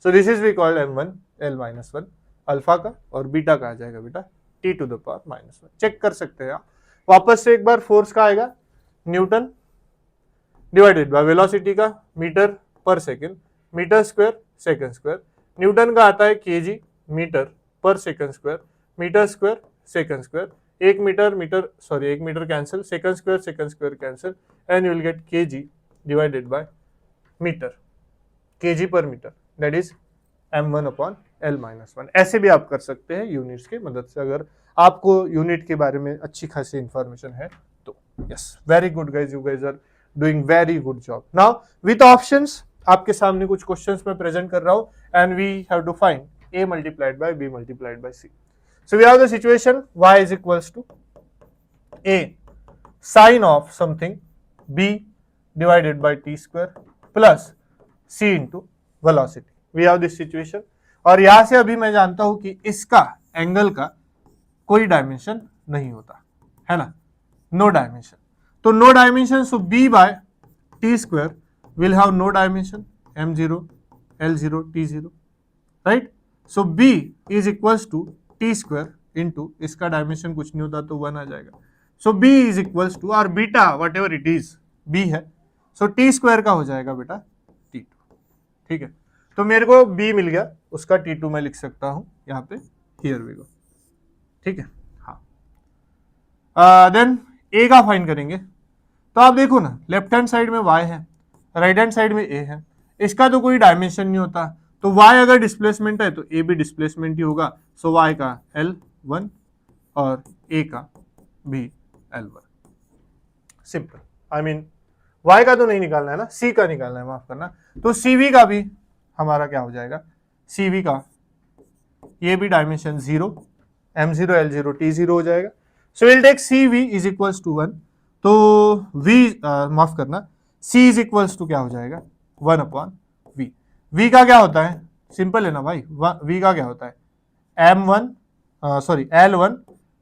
so this is we called m1 L -1 alpha का, और beta का आ जाएगा बेटा t to the power -1। Check कर सकते हैं आप, वापस से एक बार फोर्स का आएगा न्यूटन डिवाइडेड बाय वेलोसिटी का metre per second, metre square second square, Newton का आता है KG metre per second square, metre square second square, एक metre cancel, second square cancel, and you will get KG divided by metre, KG per metre, that is m1 upon L -1। ऐसे भी आप कर सकते हैं यूनिट्स की मदद से, अगर आपको यूनिट के बारे में अच्छी खासी इंफॉर्मेशन है तो। Yes, very good guys, you guys are doing very good job. Now with options आपके सामने कुछ क्वेश्चंस मैं प्रेजेंट कर रहा हूं, and we have to find a multiplied by b multiplied by c। So we have the situation y is equals to a sine of something b divided by t square plus c into velocity, we have this situation, और यहां से अभी मैं जानता हूं कि इसका angle का कोई डायमेंशन नहीं होता है ना, नो डायमेंशन, तो no dimension, so b by t square will have no dimension, m0 L0 t0, right. So b is equals to t square into, इसका डायमेंशन कुछ नहीं होता तो 1 आ जाएगा, so b is equals to, और beta whatever it is b है, सो t square का हो जाएगा बेटा t2। ठीक है, तो मेरे को b मिल गया, उसका t2 मैं लिख सकता हूं यहाँ पे, हियर वी गो। ठीक है, हाँ, देन a का फाइंड करेंगे, तो आप देखो ना, लेफ्ट हैंड साइड में y है, राइट हैंड साइड में a है, इसका तो कोई डायमेंशन नहीं होता, तो y अगर डिस्प्लेसमेंट है तो a भी डिस्प्लेसमेंट ही होगा, सो y का L1 और a का भी L1, simple. I mean y का तो नहीं निकालना है ना, c का निकालना है, माफ करना, तो cv का भी हमारा क्या हो जाएगा, cv का ये भी डायमेंशन 0, m0 l0 t0 हो जाएगा। So will take C V is equals to 1, तो v माफ करना c इज इक्वल्स टू क्या हो जाएगा 1 अपॉन v। v का क्या होता है, सिंपल है ना भाई, v का क्या होता है m1 sorry l1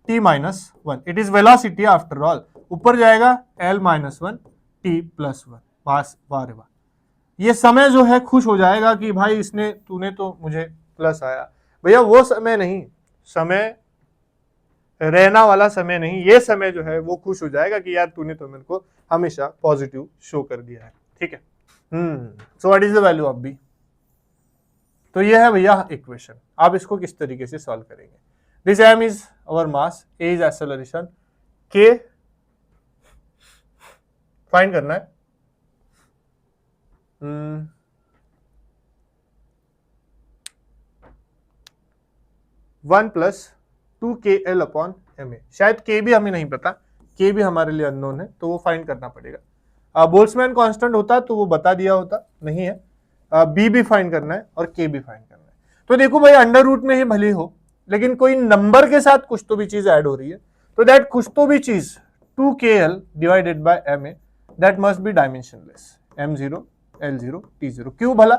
t minus 1, it is velocity after all, ऊपर जाएगा l माइनस 1 t प्लस 1, बस वाह रे वाह। ये समय जो है खुश हो जाएगा कि भाई इसने तूने तो मुझे प्लस आया, भैया वो समय नहीं, समय रहना वाला समय नहीं, ये समय जो है वो खुश हो जाएगा कि यार तूने तो मेरे को हमेशा पॉजिटिव शो कर दिया है, ठीक है। So what is the value of B, तो ये है भैया इक्वेशन। आप इसको किस तरीके से सॉल्व करेंगे, this m is our mass, a is acceleration, k find करना है, 1 प्लस 2kl अपॉन ma, शायद k भी हमें नहीं पता, k भी हमारे लिए अननोन है, तो वो फाइंड करना पड़ेगा। बोल्ट्जमैन कांस्टेंट होता तो वो बता दिया होता, नहीं है। b भी फाइंड करना है और k भी फाइंड करना है। तो देखो भाई अंडर रूट में ही भले हो, लेकिन कोई नंबर के साथ कुछ तो भी चीज ऐड हो रही है, तो दैट कुछ तो भी चीज 2kl divided by ma, that must be dimensionless, m0 l0 t0। क्यों भला,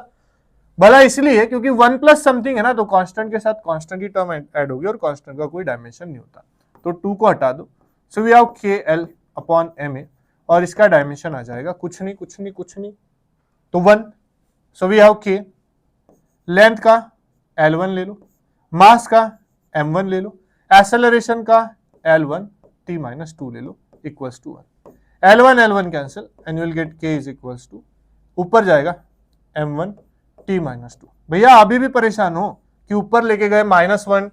भला इसलिए क्योंकि 1 प्लस समथिंग है ना, तो कांस्टेंट के साथ कांस्टेंट की टर्म ऐड होगी और कांस्टेंट का कोई डायमेंशन नहीं होता, तो 2 को हटा दो। So we have kl upon ma, और इसका डायमेंशन आ जाएगा कुछ नहीं कुछ नहीं कुछ नहीं, तो 1। So we have k, length का l1 ले लो, मास का m1 ले लो, एक्सेलरेशन का l1 t माइनस 2 ले लो, equals to 1। l1 cancel and you will get k is equals to, ऊपर जाएगा m1 t माइनस 2। भैया अभी भी परेशान हो कि ऊपर लेके गए -1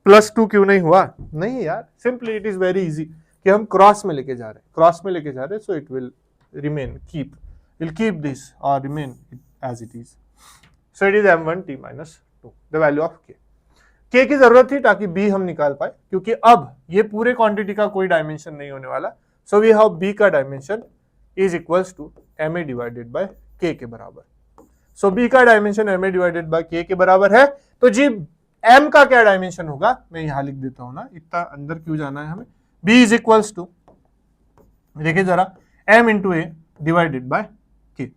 प्लस 2 क्यों नहीं हुआ, नहीं यार, simply it is very easy कि हम क्रॉस में लेके जा रहे हैं, क्रॉस में लेके जा रहे हैं, so it will remain will keep this और remain as it is. So it is m1 t minus 2 the value of k की जरूरत थी ताकि b हम निकाल पाए, क्योंकि अब ये पूरे क्वांटिटी का कोई डायमेंशन नहीं होने वाला। सो वी हैव b का dimension is equals to ma divided by k के बराबर। सो b का dimension ma divided by k के बराबर है, तो जी m का क्या डायमेंशन होगा, मैं यहां लिख देता हूं ना, इतना अंदर क्यों जाना है हमें। b इज इक्वल्स टू, देखिए जरा, m into a divided by k,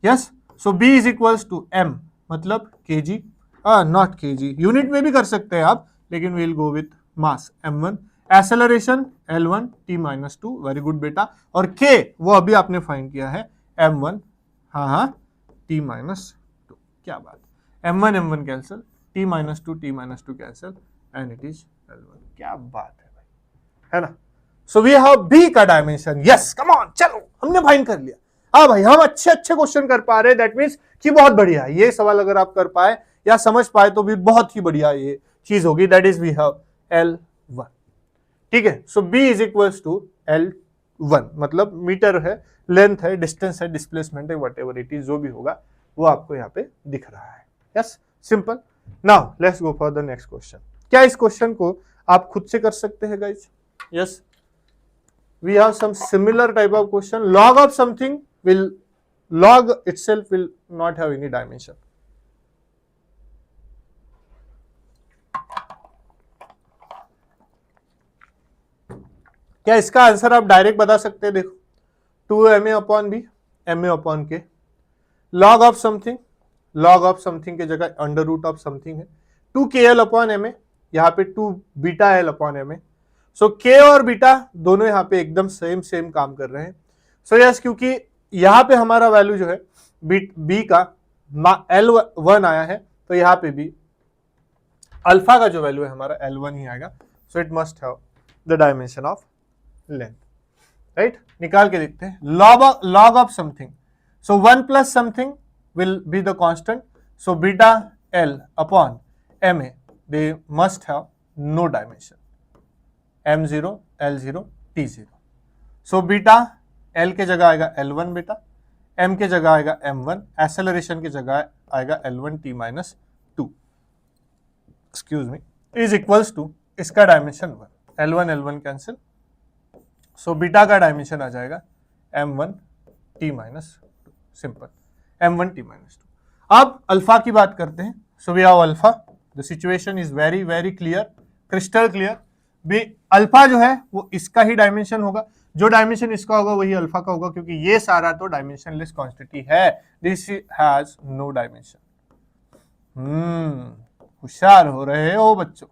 yes. So b is equals to m मतलब kg, नॉट kg, यूनिट में भी कर सकते हैं आप, लेकिन we will go with mass m1, acceleration l1 t minus 2, very good बेटा, और k वो अभी आपने फाइंड किया है m1, हाँ t माइनस 2, क्या बात, m1 cancel, t minus 2 cancel and it is l1, क्या बात है भाई, है ना। सो वी हैव b का डायमेंशन, यस कम ऑन, चलो हमने फाइंड कर लिया। हाँ भाई हम अच्छे क्वेश्चन कर पा रहे हैं, दैट मीन्स कि बहुत बढ़िया है ये सवाल, अगर आप कर पाए या समझ पाए तो भी बहुत ही बढ़िया ये चीज होगी, that is we have L1, ठीक है। So b is equals to L1, मतलब मीटर है, लेंथ है, डिस्टेंस है, डिस्प्लेसमेंट है, वट एवर इट इज, जो भी होगा वो आपको यहाँ पे दिख रहा है, yes, simple. Now let's go for the next question. क्या इस क्वेश्चन को आप खुद से कर सकते हैं guys, yes, we have some similar type of question, log of something will, log itself will not have any dimension, क्या इसका आंसर आप डायरेक्ट बता सकते हैं, देखो 2ma upon B, ma upon K, log of something, log of something के जगह under root of something है, 2kl अपॉन ma, यहाँ पे 2 बीटा l अपॉन ma। सो k और बीटा दोनों यहाँ पे एकदम सेम काम कर रहे हैं। सो यस, क्योंकि यहाँ पे हमारा वैल्यू जो है b का L1 आया है, तो यहाँ पे भी अल्फा का जो वैल्यू है हमारा L1 ही आएगा। So it must have the dimension of length, right. निकाल के देखते हैं, log of something, so 1 plus something will be the constant, so beta L upon ma they must have no dimension, m0 l0 t0। So beta l के जगह आएगा L1 बेटा, m के जगह आएगा m1, एक्सेलरेशन के जगह आएगा L1 t minus 2, excuse me, is equals to, इसका dimension 1, L1 cancel, so beta का डायमेंशन आ जाएगा m1 t minus 2, simple, m1 t minus 2। अब अल्फा की बात करते हैं, so we have alpha the situation is very very clear, crystal clear. भी अल्फा जो है वो इसका ही डायमेंशन होगा, जो डायमेंशन इसका होगा वही अल्फा का होगा, क्योंकि ये सारा तो डायमेंशनलेस क्वांटिटी है। This has no dimension. होशियार हो रहे हो बच्चों,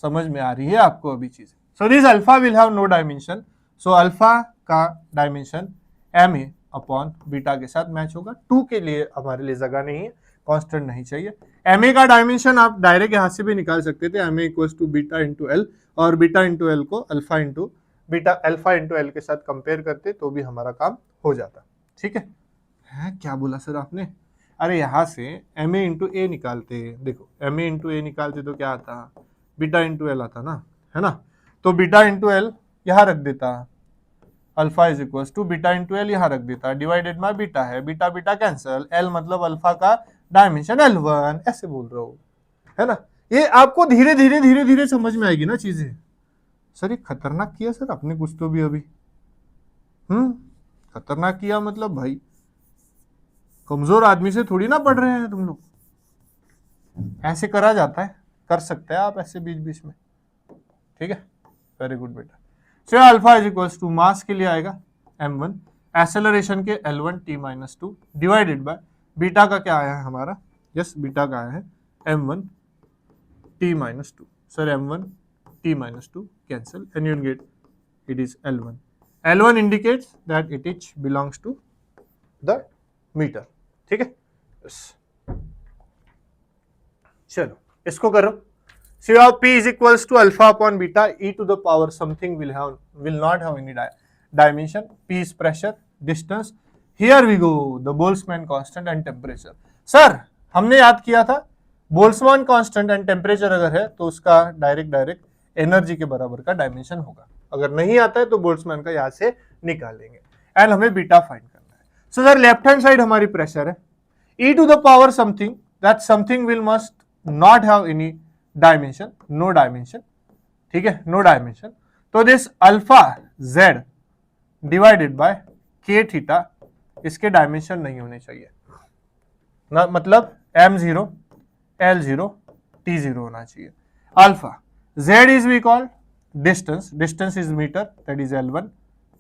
समझ में आ रही है आपको अभी चीज। So this alpha will have no dimension, so alpha का dimension M A upon beta के साथ मैच होगा। 2 के लिए हमारे लिए जगह नहीं है, कांस्टेंट नहीं चाहिए। एम ए का डायमेंशन आप डायरेक्ट यहां से भी निकाल सकते थे, M A equals to beta into L, और बीटा इंटू एल को alpha into beta alpha into L के साथ कंपेयर करते तो भी हमारा काम हो जाता। ठीक है, क्या बोला सर आपने? अरे यहां से एम ए इंटू ए निकालते, देखो एम ए इंटू ए निकालते तो क्या आता, बीटा इंटू एल आता ना, है ना। तो बीटा इंटू एल यहां रख देता, alpha is equal to beta into L यहां रख देता, डिवाइडेड बाय बीटा है, बीटा बीटा कैंसल, एल मतलब अल्फा का डायमेंशन L1, ऐसे बोल रहा हूं, है ना। ये आपको धीरे धीरे धीरे धीरे समझ में आएगी ना चीजें। सर ये खतरनाक किया सर आपने कुछ तो भी अभी, खतरनाक किया मतलब भाई, कमजोर आदमी से थोड़ी ना पढ़ रहे हैं तुम लोग। ऐसे करा जाता है, कर सकते हैं आप ऐसे बीच बीच में। ठीक है, वेरी गुड बेटा। So alpha is equals to mass के लिए आएगा m1, एक्सेलरेशन के L1 t-2 divided by beta का क्या आया है हमारा, यस बीटा का आया है m1 t-2, sir m1 t-2 cancel and you will get it is L1. L1 indicates that it belongs to the meter. ठीक है, चलो इसको करो। So your P is equals to alpha upon beta e to the power something will not have any dimension. P is pressure, distance. Here we go, the Boltzmann constant and temperature. Sir हमने याद किया था Boltzmann constant and temperature अगर है तो उसका direct energy के बराबर का डायमेंशन होगा। अगर नहीं आता है तो बोल्ट्जमान का यहां से निकाल लेंगे एंड हमें बीटा फाइंड करना है। So sir left hand side हमारी प्रेशर है, e to the power something, that something will must not have any dimension, no dimension. ठीक है, नो डायमेंशन। तो this alpha Z divided by K theta, इसके dimension नहीं होने चाहिए ना, मतलब m0 l0 t0 होना चाहिए। Alpha z is we called distance, distance is metre, that is l1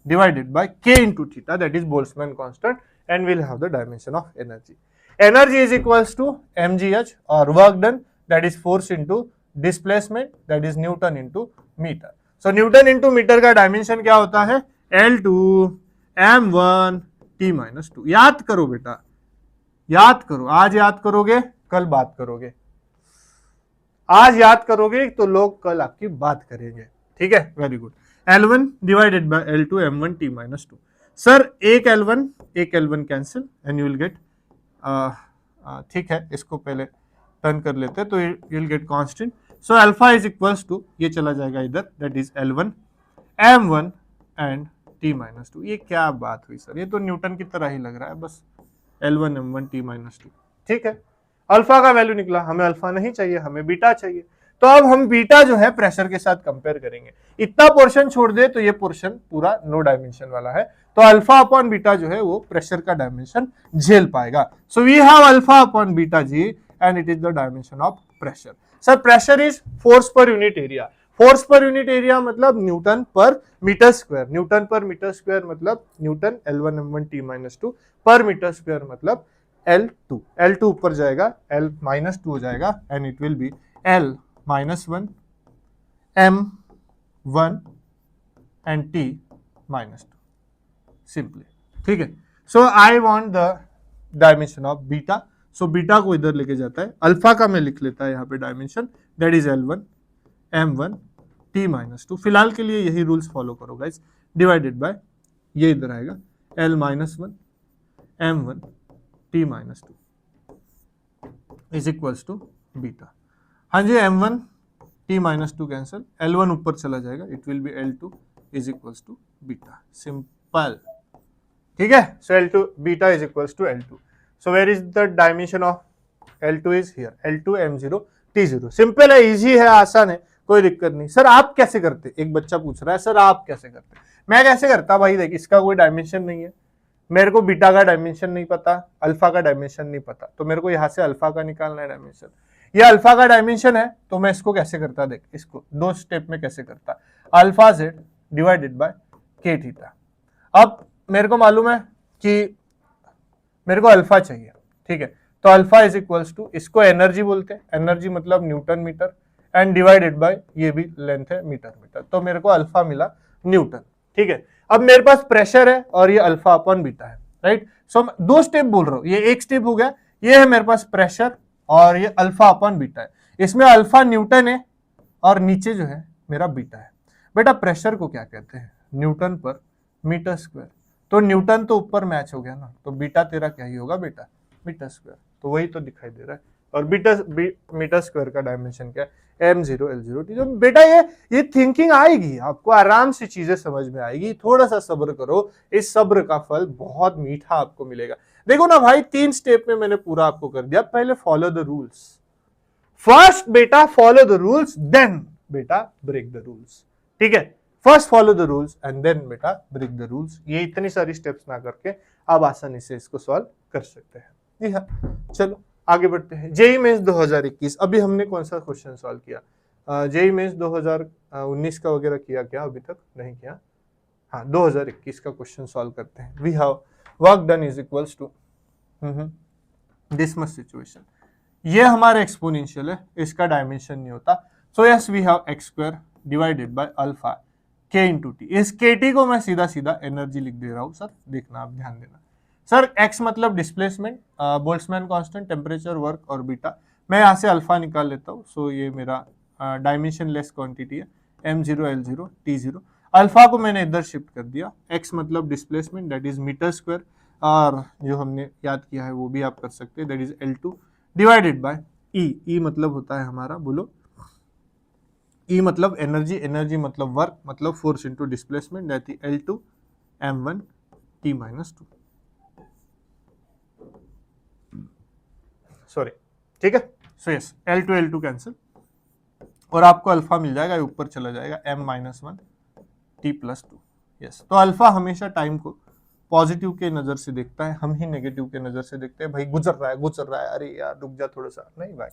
divided by k into theta, that is Boltzmann constant and will have the dimension of energy. Energy is equals to mgh और work done, that is force into displacement, that is Newton into meter. So Newton into meter का dimension क्या होता है, L2 m1 t-2। याद करो बेटा, याद करो, आज याद करोगे कल बात करोगे, आज याद करोगे तो लोग कल आपकी बात करेंगे। ठीक है, very good. L1 divided by L2 m1 t-2। Sir एक L1 cancel and you will get, ठीक है इसको पहले टर्न कर लेते हैं तो you will get constant. So alpha is equals to, ये चला जाएगा इधर, that is L1 m1 and t-2। ये क्या बात हुई सर, ये तो न्यूटन की तरह ही लग रहा है, बस L1 m1 t-2। ठीक है, अल्फा का वैल्यू निकला, हमें अल्फा नहीं चाहिए, हमें बीटा चाहिए। तो अब हम बीटा जो है प्रेशर के साथ कंपेयर करेंगे। इतना पोर्शन छोड़ दे तो ये पोर्शन पूरा नो डायमेंशन वाला है, तो अल्फा अपॉन बीटा जो है वो प्रेशर का डायमेंशन झेल पाएगा। So we have alpha upon beta G and it is the dimension of pressure. Sir, pressure is force per unit area. Force per unit area मतलब Newton per metre square, Newton per metre square मतलब Newton L1 m1 t-2 पर metre square मतलब L2, L2 ऊपर जाएगा L-2 हो जाएगा and it will be L-1 m1 and t-2 simply। ठीक है, so I want the dimension of beta। So beta को इधर लेके जाता है, अल्फा का मैं लिख लेता है यहाँ पे dimension, that is L1 m1 t-2। फिलहाल के लिए यही रूल्स फॉलो करो गाइस, डिवाइडेड बाय ये इधर आएगा L-1 m1 t-2 is equals to beta. हाँ जी, m1 t-2 कैंसिल, L1 ऊपर चला जाएगा, it will be L2 is equals to beta, simple. ठीक है, so L2 beta is equals to L2। So where is the dimension of L2 is here, L2 m0 t0। Simple है, easy है, आसान है, कोई दिक्कत नहीं। सर आप कैसे करते, एक बच्चा पूछ रहा है सर आप कैसे करते, मैं कैसे करता भाई, देख इसका कोई डायमेंशन नहीं है, मेरे को बीटा का डायमेंशन नहीं पता, अल्फा का डायमेंशन नहीं पता, तो मेरे को यहाँ से अल्फा का निकालना है डायमेंशन, ये अल्फा का डायमेंशन है, तो मैं इसको कैसे करता, देख इसको 2 स्टेप में कैसे करता, alpha Z divided by K theta. अब मेरे को मालूम है कि मेरे को अल्फा चाहिए, ठीक है, तो अल्फा इज इक्वल्स टू, इसको एनर्जी बोलते हैं, एनर्जी मतलब newton metre, and divided by ये भी लेंथ है मीटर मीटर, तो मेरे को अल्फा मिला न्यूटन, ठीक है। अब मेरे पास प्रेशर है और ये अल्फा अपॉन बीटा है, राइट। सो 2 स्टेप बोल रहा हूं, ये एक स्टेप हो गया, ये है मेरे पास प्रेशर और ये अल्फा अपॉन बीटा है, इसमें अल्फा न्यूटन है और नीचे जो है मेरा बीटा है। बेटा प्रेशर को क्या कहते हैं, न्यूटन पर मीटर स्क्वायर, तो न्यूटन तो ऊपर मैच हो गया ना, तो बीटा तेरा क्या ही होगा बेटा, मीटर स्क्वायर, तो वही तो दिखाई दे रहा है। और मीटर स्क्वायर का डायमेंशन क्या है, m0 l0 t। तो बेटा ये थिंकिंग आएगी आपको, आराम से चीजें समझ में आएगी, थोड़ा सा सब्र करो, इस सब्र का फल बहुत मीठा आपको मिलेगा। देखो ना भाई, 3 स्टेप में मैंने पूरा आपको कर दिया। पहले फॉलो द रूल्स, फर्स्ट बेटा फॉलो द रूल्स, देन बेटा ब्रेक द रूल्स, ठीक है। First follow the rules and then बेटा ब्रेक द रूल्स। ये इतनी सारी स्टेप्स ना करके आप आसानी से इसको सॉल्व कर सकते हैं। जी हाँ, चलो आगे बढ़ते हैं। जेईई मेंस 2021, अभी हमने कौन सा क्वेश्चन सॉल्व किया, जेईई मेंस 2019 का वगैरह किया क्या, अभी तक नहीं किया। हाँ, 2021 का क्वेश्चन सॉल्व करते हैं। We have work done is equals to this much situation, ये हमारा एक्सपोनेंशियल है, इसका डायमेंशन नहीं होता, so yes we have x square divided by alpha K into T. इस के टी को मैं सीधा सीधा एनर्जी लिख दे रहा हूं सर, देखना आप ध्यान देना सर। एक्स मतलब displacement, Boltzmann constant, temperature, work और बीटा, मैं यहाँ से अल्फा निकाल लेता हूँ, सो ये मेरा डायमेंशन लेस क्वांटिटी है, m0 l0 t0। अल्फा को मैंने इधर शिफ्ट कर दिया, एक्स मतलब displacement that is metre square, और जो हमने याद किया है वो भी आप कर सकते हैं, that is l2 divided by E मतलब होता है हमारा, बोलो ई मतलब एनर्जी, एनर्जी मतलब वर्क मतलब force into displacement, that is L2 m1 t minus 2, sorry, ठीक है। सो यस L2 कैंसिल और आपको अल्फा मिल जाएगा, ऊपर चला जाएगा m-1 t + 2। यस, तो अल्फा हमेशा टाइम को पॉजिटिव के नजर से देखता है, हम ही नेगेटिव के नजर से देखते हैं। भाई गुजर रहा है, अरे यार रुक जा थोड़ा सा, नहीं भाई,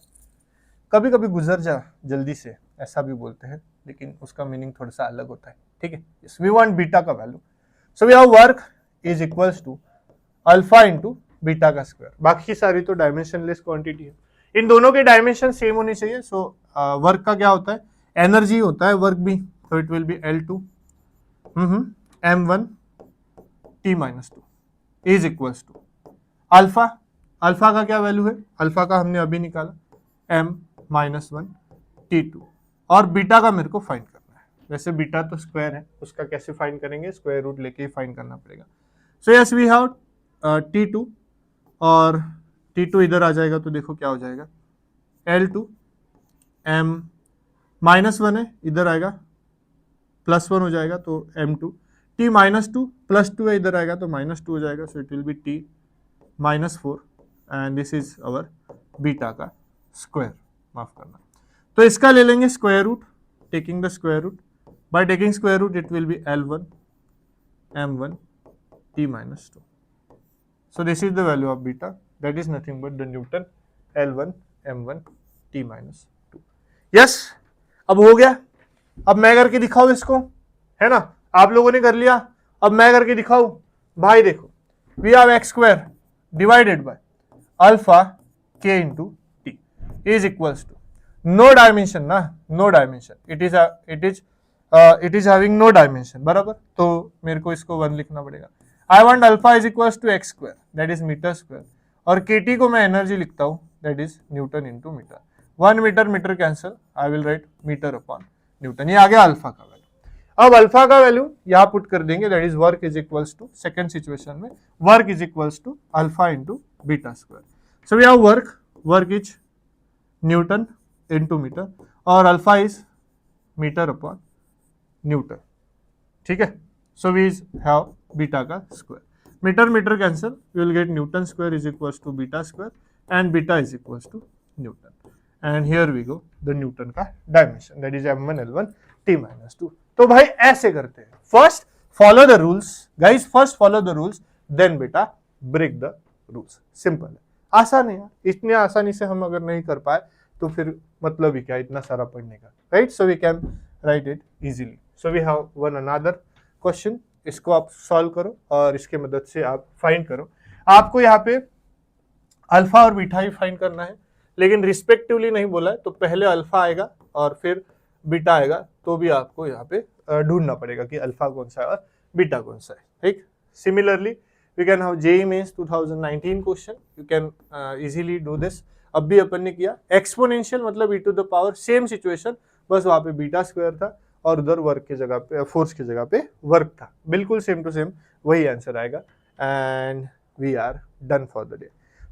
कभी कभी गुजर जा जल्दी से, ऐसा भी बोलते हैं, लेकिन उसका मीनिंग थोड़ा सा अलग होता है, ठीक है। यस, वी वांट बीटा का value, so we have work is equals to alpha into beta का स्क्वायर। बाकी सारी तो डायमेंशनलेस क्वांटिटी है, इन दोनों के डायमेंशन सेम होनी चाहिए। सो वर्क का क्या होता है, एनर्जी होता है, वर्क भी, तो it will be L2 m1 t minus 2 is equals to alpha. Alpha का क्या वैल्यू है, अल्फा का हमने अभी निकाला m-1 t2, और बीटा का मेरे को फाइंड करना है। वैसे बीटा तो स्क्वायर है, उसका कैसे फाइंड करेंगे, स्क्वायर रूट लेके ही फाइंड करना पड़ेगा। सो यस वी हैव t2, और t2 इधर आ जाएगा तो देखो क्या हो जाएगा, L2 m-1 है, इधर आएगा +1 हो जाएगा तो m2 t -2 +2 है, इधर आएगा तो -2 हो जाएगा, so it will be t -4 and this is our beta का स्क्वायर, माफ करना। तो इसका ले लेंगे square root, taking the square root, by taking square root it will be L1 m1 t -2। So this is the value of beta, that is nothing but the Newton L1 m1 t -2। Yes, अब हो गया, अब मैं करके दिखाऊं इसको, है ना, आप लोगों ने कर लिया, अब मैं करके दिखाऊं। भाई देखो, we have x square divided by alpha K into T is equals to no dimension ना, no dimension, it is having no dimension, बराबर, तो मेरे को इसको 1 लिखना पड़ेगा। I want alpha is equals to x square, that is meter square, और kt को मैं एनर्जी लिखता हूँ, that is newton into metre. 1 metre metre cancel, I will write metre upon newton. ये आ गया अल्फा का वैल्यू। अब अल्फा का वैल्यू यहाँ पुट कर देंगे, that is work is equals to, second situation में work is equals to alpha into beta square. So we have work is Newton into metre, और alpha is metre upon Newton, ठीक है। So we have beta का square, metre metre cancel, you will get Newton square is equals to beta square and beta is equals to Newton, and here we go the Newton का dimension, that is m1 l1 t -2। तो भाई ऐसे करते हैं, first follow the rules guys, first follow the rules, then बेटा break the rules. Simple है, आसान है यार, इतनी आसानी से हम अगर नहीं कर पाए तो फिर मतलब ही क्या इतना सारा पढ़ने का, right? So we can write it easily. So we have one another question, इसको आप सॉल्व करो और इसके मदद से आप फाइंड करो. आपको यहाँ पे अल्फा और बीटा ही फाइंड करना है, लेकिन रिस्पेक्टिवली नहीं बोला है, तो पहले अल्फा आएगा और फिर बीटा आएगा, तो भी आपको यहाँ पे ढूंढना पड़ेगा कि अल्फा कौन सा है और बीटा कौन सा है, ठीक? Similarly we can have JEE mains 2019 question, you can easily do this. अब भी अपन ने किया एक्सपोनेंशियल मतलब e to the power, same situation, बस वहां पे बीटा स्क्वायर था और उधर वर्क की जगह पे, फोर्स की जगह पे वर्क था, बिल्कुल सेम टू सेम वही आंसर आएगा. And we are done for the day.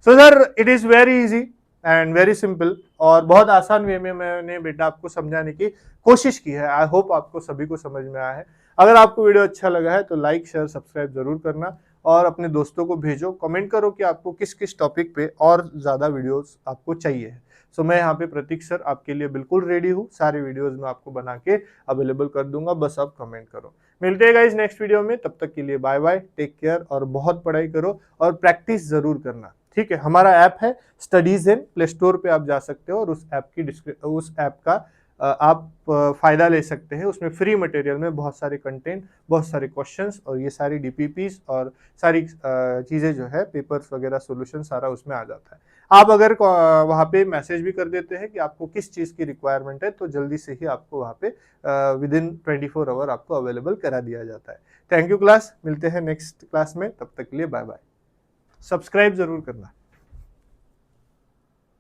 So sir it is very easy and very simple, और बहुत आसान वे में मैंने बेटा आपको समझाने की कोशिश की है. आई होप आपको सभी को समझ में आया है. अगर आपको वीडियो अच्छा लगा है तो लाइक शेयर सब्सक्राइब जरूर करना और अपने दोस्तों को भेजो. कमेंट करो कि आपको किस किस टॉपिक पे और ज़्यादा वीडियोस आपको चाहिए. सो मैं यहाँ पे प्रतीक सर आपके लिए बिल्कुल रेडी हूँ, सारे वीडियोस मैं आपको बना के अवेलेबल कर दूंगा, बस आप कमेंट करो. मिलते हैं गाइस नेक्स्ट वीडियो में, तब तक के लिए बाय बाय, टेक केयर और बहुत पढ़ाई करो और प्रैक्टिस जरूर करना, ठीक है? हमारा ऐप है स्टडीज इन, प्ले स्टोर पे आप जा सकते हो और उस ऐप का आप फायदा ले सकते हैं. उसमें फ्री मटेरियल में बहुत सारे कंटेंट, बहुत सारे क्वेश्चंस और ये सारी DPPs और सारी चीज़ें जो है, पेपर्स वगैरह सॉल्यूशन सारा उसमें आ जाता है. आप अगर वहाँ पे मैसेज भी कर देते हैं कि आपको किस चीज़ की रिक्वायरमेंट है, तो जल्दी से ही आपको वहाँ पे विदिन 24 आवर आपको अवेलेबल करा दिया जाता है. थैंक यू क्लास, मिलते हैं नेक्स्ट क्लास में, तब तक के लिए बाय बाय. सब्सक्राइब जरूर करना.